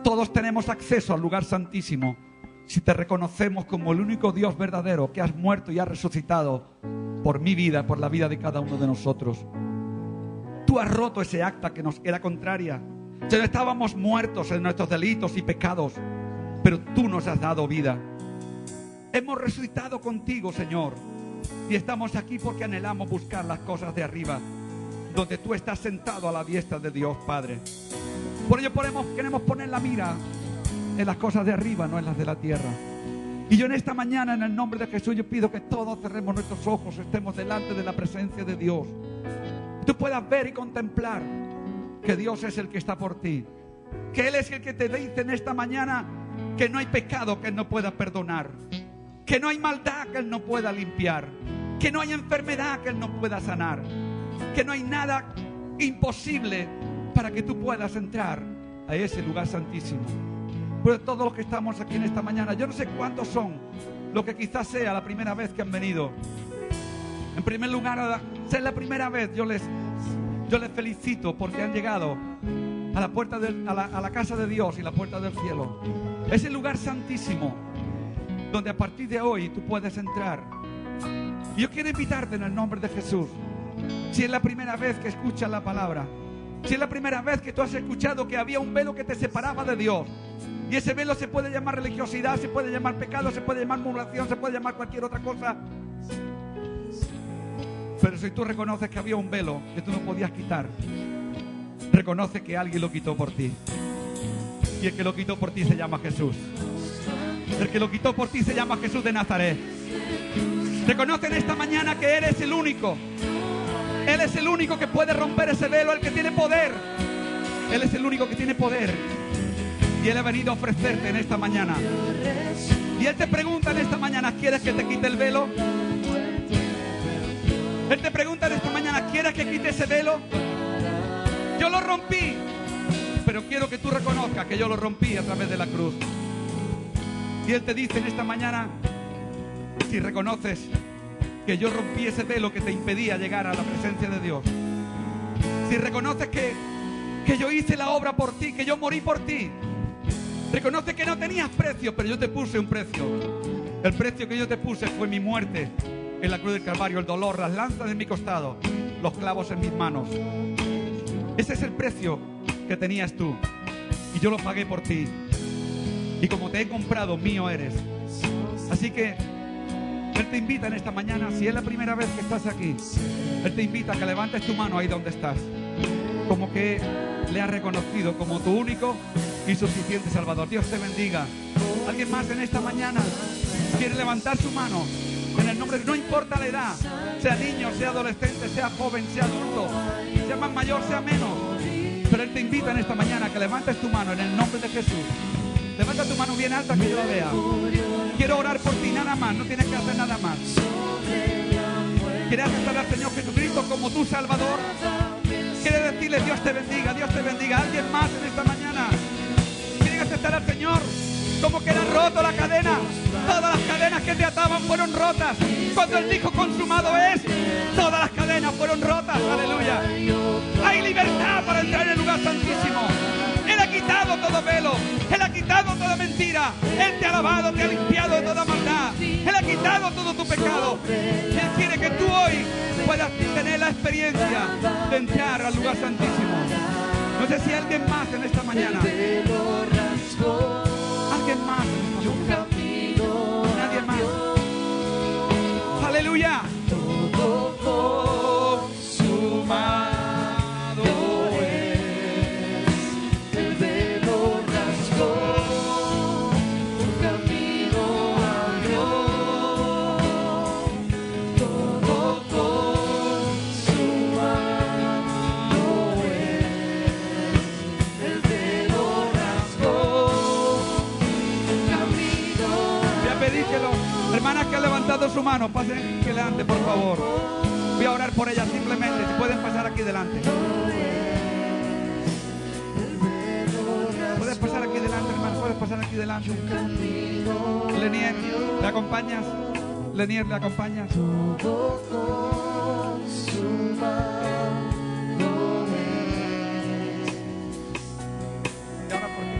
todos tenemos acceso al lugar santísimo si te reconocemos como el único Dios verdadero que has muerto y has resucitado por mi vida, por la vida de cada uno de nosotros. Tú has roto ese acta que nos era contraria. Ya estábamos muertos en nuestros delitos y pecados, pero tú nos has dado vida. Hemos resucitado contigo, Señor. Y estamos aquí porque anhelamos buscar las cosas de arriba, donde tú estás sentado a la diestra de Dios Padre. Por ello queremos poner la mira en las cosas de arriba, no en las de la tierra. Y yo en esta mañana, en el nombre de Jesús, yo pido que todos cerremos nuestros ojos, estemos delante de la presencia de Dios. Tú puedas ver y contemplar que Dios es el que está por ti, que Él es el que te dice en esta mañana que no hay pecado que Él no pueda perdonar, que no hay maldad que Él no pueda limpiar, que no hay enfermedad que Él no pueda sanar, que no hay nada imposible para que tú puedas entrar a ese lugar santísimo. Pero todos los que estamos aquí en esta mañana, yo no sé cuántos son, lo que quizás sea la primera vez que han venido. En primer lugar, si es la primera vez, yo les felicito porque han llegado a la puerta a la casa de Dios y la puerta del cielo. Es el lugar santísimo donde a partir de hoy tú puedes entrar. Y yo quiero invitarte en el nombre de Jesús. Si es la primera vez que escuchas la palabra, si es la primera vez que tú has escuchado que había un velo que te separaba de Dios, y ese velo se puede llamar religiosidad, se puede llamar pecado, se puede llamar murmuración, se puede llamar cualquier otra cosa. Pero si tú reconoces que había un velo que tú no podías quitar, reconoce que alguien lo quitó por ti. Y el que lo quitó por ti se llama Jesús. El que lo quitó por ti se llama Jesús de Nazaret. Reconoce en esta mañana que Él es el único. Él es el único que puede romper ese velo, el que tiene poder. Él es el único que tiene poder. Y Él ha venido a ofrecerte en esta mañana. Y Él te pregunta en esta mañana, ¿quieres que te quite el velo? Él te pregunta en esta mañana, ¿quieres que quite ese velo? Yo lo rompí, pero quiero que tú reconozcas que yo lo rompí a través de la cruz. Y Él te dice en esta mañana, si reconoces que yo rompí ese velo que te impedía llegar a la presencia de Dios, si reconoces que yo hice la obra por ti, que yo morí por ti, reconoce que no tenías precio, pero yo te puse un precio. El precio que yo te puse fue mi muerte en la cruz del Calvario, el dolor, las lanzas en mi costado, los clavos en mis manos. Ese es el precio que tenías tú, y yo lo pagué por ti. Y como te he comprado, mío eres. Así que Él te invita en esta mañana, si es la primera vez que estás aquí, Él te invita a que levantes tu mano ahí donde estás, como que le has reconocido como tu único y suficiente Salvador. Dios te bendiga. ¿Alguien más en esta mañana quiere levantar su mano? En el nombre, no importa la edad, sea niño, sea adolescente, sea joven, sea adulto, sea más mayor, sea menos, pero Él te invita en esta mañana a que levantes tu mano en el nombre de Jesús. Levanta tu mano bien alta que yo la vea. Quiero orar por ti, nada más, no tienes que hacer nada más. ¿Quieres aceptar al Señor Jesucristo como tu Salvador? ¿Quieres decirle Dios te bendiga, Dios te bendiga? ¿Alguien más en esta mañana quiere aceptar al Señor? Como que era roto la cadena. Todas las cadenas que te ataban fueron rotas. Cuando Él dijo consumado es, todas las cadenas fueron rotas. Aleluya. Hay libertad para entrar en el lugar santísimo. Él ha quitado todo velo. Él ha quitado toda mentira. mentira. Él te ha lavado, te ha limpiado de toda maldad. Él ha quitado todo tu pecado. Y Él quiere que tú hoy puedas tener la experiencia de entrar al lugar santísimo. No sé si hay alguien más en esta mañana. Alguien más en esta mañana. Nadie más. Aleluya. Todo consumado es. El velo rasgó, un camino abrió. Todo consumado es. El velo rasgó, un camino Voy a pedir que los hermanas que han levantado su mano pasen aquí delante, por favor. Voy a orar por ellas simplemente. Si pueden pasar aquí delante. Puedes pasar aquí delante, hermano. Puedes pasar aquí delante. Lenier, ¿le acompañas? Lenier, ¿le acompañas? Y ahora por ti.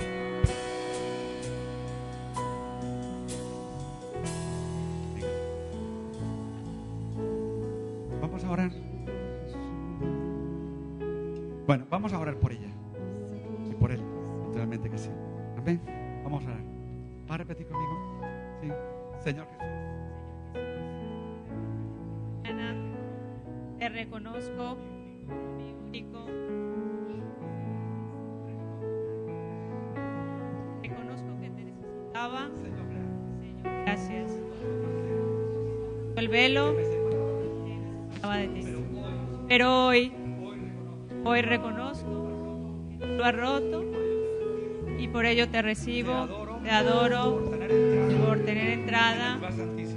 Vamos a orar. Bueno, vamos a orar por ella y por él, naturalmente que sí. Amén. Vamos a orar. ¿Va a repetir conmigo? Sí. Señor Jesús. Ana, te reconozco mi único. Reconozco que te necesitaba. Señor, Señor, gracias. El velo necesitaba de ti. Pero hoy reconozco que tú lo has roto y por ello te recibo, te adoro por tener entrada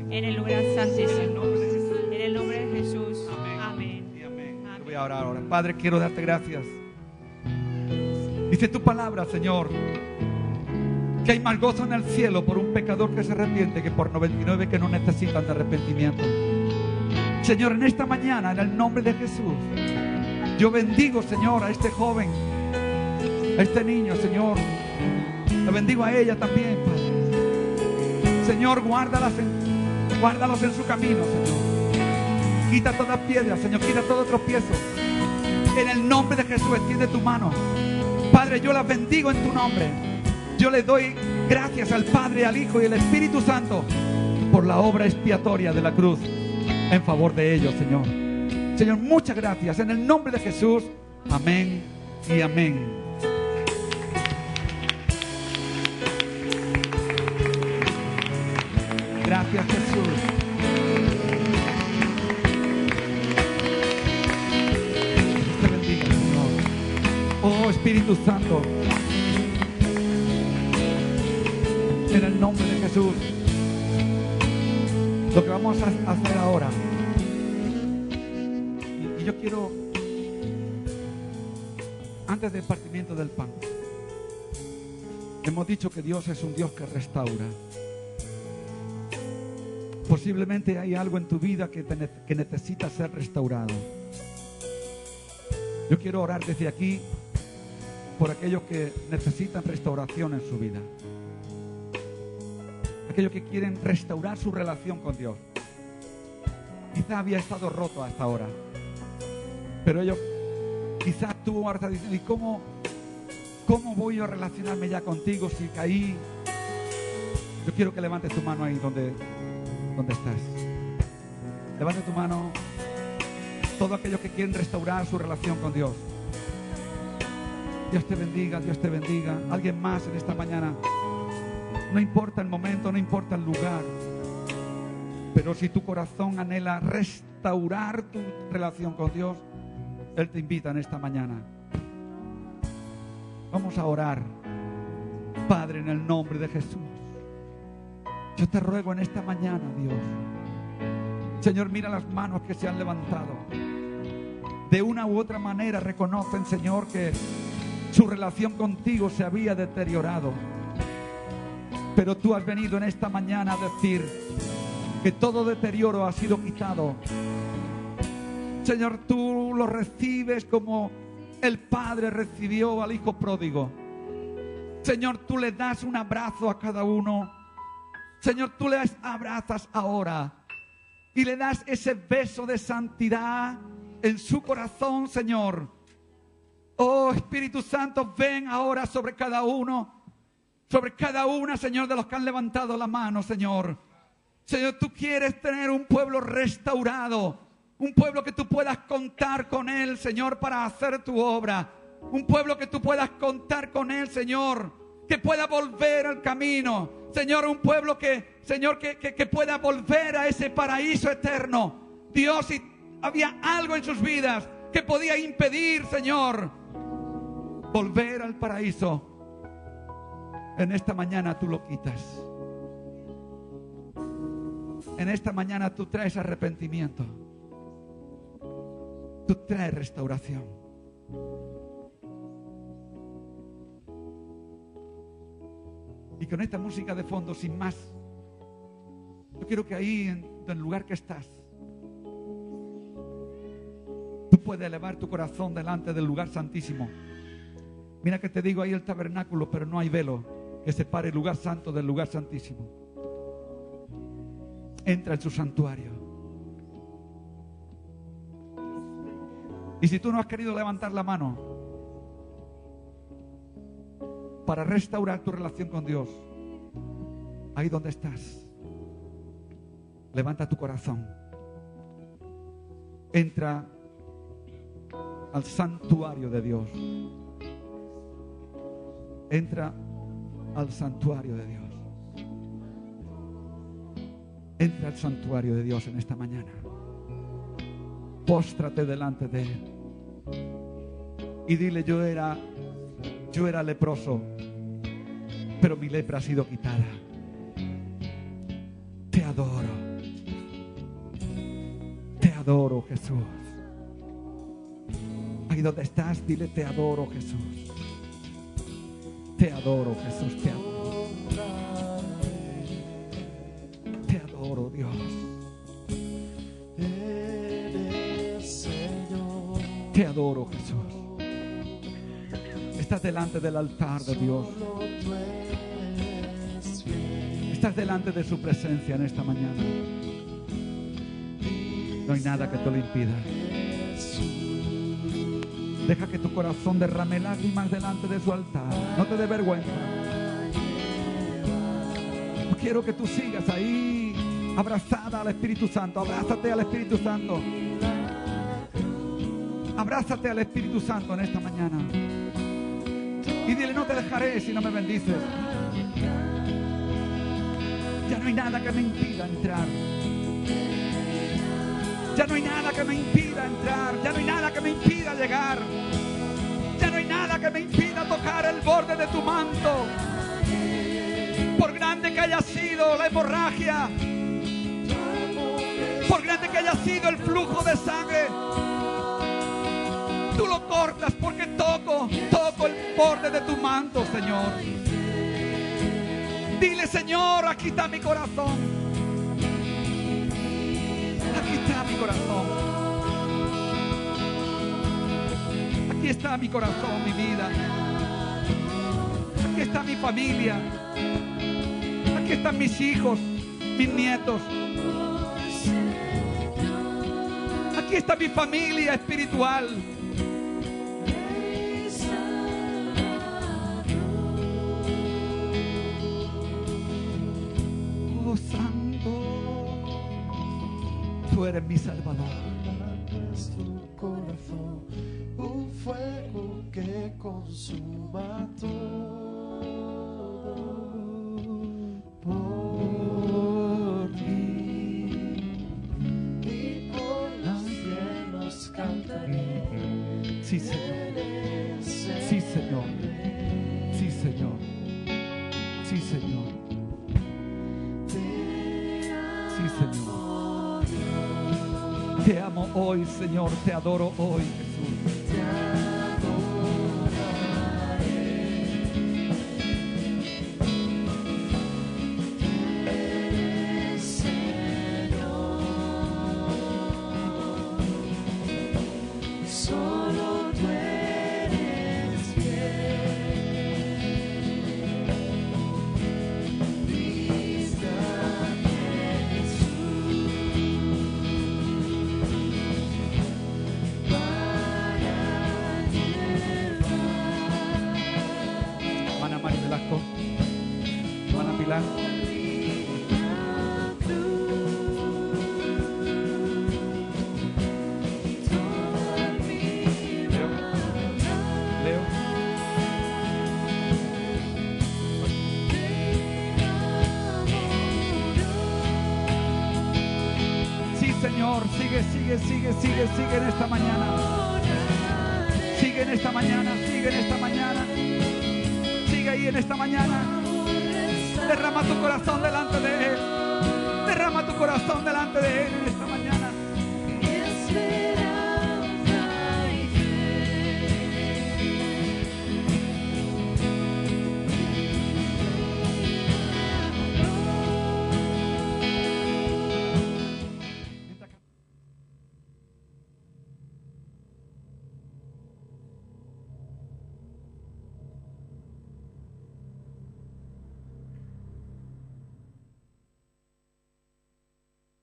en el lugar santísimo. En el nombre de Jesús. Amén. y amén. Yo voy a orar ahora. Padre, quiero darte gracias. Dice tu palabra, Señor, que hay más gozo en el cielo por un pecador que se arrepiente que por 99 que no necesitan de arrepentimiento. Señor, en esta mañana, en el nombre de Jesús, yo bendigo, Señor, a este joven, a este niño, Señor. Le bendigo a ella también, Padre. Señor, guárdalos en su camino, Señor. Quita toda piedra, Señor, quita todo tropiezo. En el nombre de Jesús, extiende tu mano. Padre, yo las bendigo en tu nombre. Yo le doy gracias al Padre, al Hijo y al Espíritu Santo por la obra expiatoria de la cruz en favor de ellos, Señor. Señor, muchas gracias. En el nombre de Jesús, amén y amén. Gracias, Jesús. Dios te bendiga, Señor. Oh, Espíritu Santo. En el nombre de Jesús. Lo que vamos a hacer ahora. Y yo quiero, antes del partimiento del pan, hemos dicho que Dios es un Dios que restaura. Posiblemente hay algo en tu vida que necesita ser restaurado. Yo quiero orar desde aquí por aquellos que necesitan restauración en su vida. Aquellos que quieren restaurar su relación con Dios. Quizá había estado roto hasta ahora. Pero ellos, quizás tú ahora estás diciendo, ¿y cómo voy a relacionarme ya contigo si caí? Yo quiero que levantes tu mano ahí donde estás. Levante tu mano. Todos aquellos que quieren restaurar su relación con Dios. Dios te bendiga, Dios te bendiga. Alguien más en esta mañana. No importa el momento, no importa el lugar. Pero si tu corazón anhela restaurar tu relación con Dios, Él te invita en esta mañana. Vamos a orar. Padre, en el nombre de Jesús, yo te ruego en esta mañana, Dios. Señor, mira las manos que se han levantado. De una u otra manera reconocen, Señor, que su relación contigo se había deteriorado. Pero tú has venido en esta mañana a decir que todo deterioro ha sido quitado. Señor, tú lo recibes como el Padre recibió al Hijo pródigo. Señor, tú le das un abrazo a cada uno. Señor, tú le abrazas ahora y le das ese beso de santidad en su corazón, Señor. Oh, Espíritu Santo, ven ahora sobre cada uno, sobre cada una, Señor, de los que han levantado la mano, Señor. Señor, tú quieres tener un pueblo restaurado, un pueblo que tú puedas contar con él, Señor, para hacer tu obra. Un pueblo que tú puedas contar con él, Señor, que pueda volver al camino. Señor, un pueblo que, Señor, que pueda volver a ese paraíso eterno. Dios, si había algo en sus vidas que podía impedir, Señor, volver al paraíso, en esta mañana tú lo quitas. En esta mañana tú traes arrepentimiento. Tú traes restauración. Y con esta música de fondo, sin más, yo quiero que ahí, en el lugar que estás, tú puedes elevar tu corazón delante del lugar santísimo. Mira que te digo, ahí el tabernáculo, pero no hay velo que separe el lugar santo del lugar santísimo. Entra en su santuario. Y si tú no has querido levantar la mano para restaurar tu relación con Dios, ahí donde estás, levanta tu corazón. Entra al santuario de Dios. Entra al santuario de Dios. Entra al santuario de Dios en esta mañana. Póstrate delante de Él y dile: yo era leproso, pero mi lepra ha sido quitada. Te adoro, Jesús. Ahí donde estás, dile: te adoro, Jesús. Te adoro, Jesús, te adoro. Te adoro, Dios. Te adoro, Jesús. Estás delante del altar de Dios. Estás delante de su presencia en esta mañana. No hay nada que te lo impida. Deja que tu corazón derrame lágrimas delante de su altar. No te dé vergüenza. Quiero que tú sigas ahí, abrazada al Espíritu Santo. Abrázate al Espíritu Santo. Abrázate al Espíritu Santo en esta mañana. Y dile: no te dejaré si no me bendices. Ya no hay nada que me impida entrar. Ya no hay nada que me impida entrar. Ya no hay nada que me impida llegar. Ya no hay nada que me impida tocar el borde de tu manto. Por grande que haya sido la hemorragia, por grande que haya sido el flujo de sangre, tú lo cortas, porque toco el borde de tu manto, Señor. Dile: Señor, aquí está mi corazón. Aquí está mi corazón. Aquí está mi corazón, mi vida. Aquí está mi familia. Aquí están mis hijos, mis nietos. Aquí está mi familia espiritual. Oh, Santo, tú eres mi Salvador. Nuestro corazón, un fuego que consuma todo. Por ti y por los cielos cantaré. Sí, Señor. Sí, Señor. Sí, Señor. Sí, Señor. Sí, Señor. Te amo hoy, Señor. Te adoro hoy, Jesús. Te Sheila. Leo. Sí, Señor, sigue en esta mañana. Sigue en esta mañana, sigue en esta mañana. Sigue ahí en esta mañana. Derrama tu corazón delante de Él. Derrama tu corazón delante de Él en esta mañana.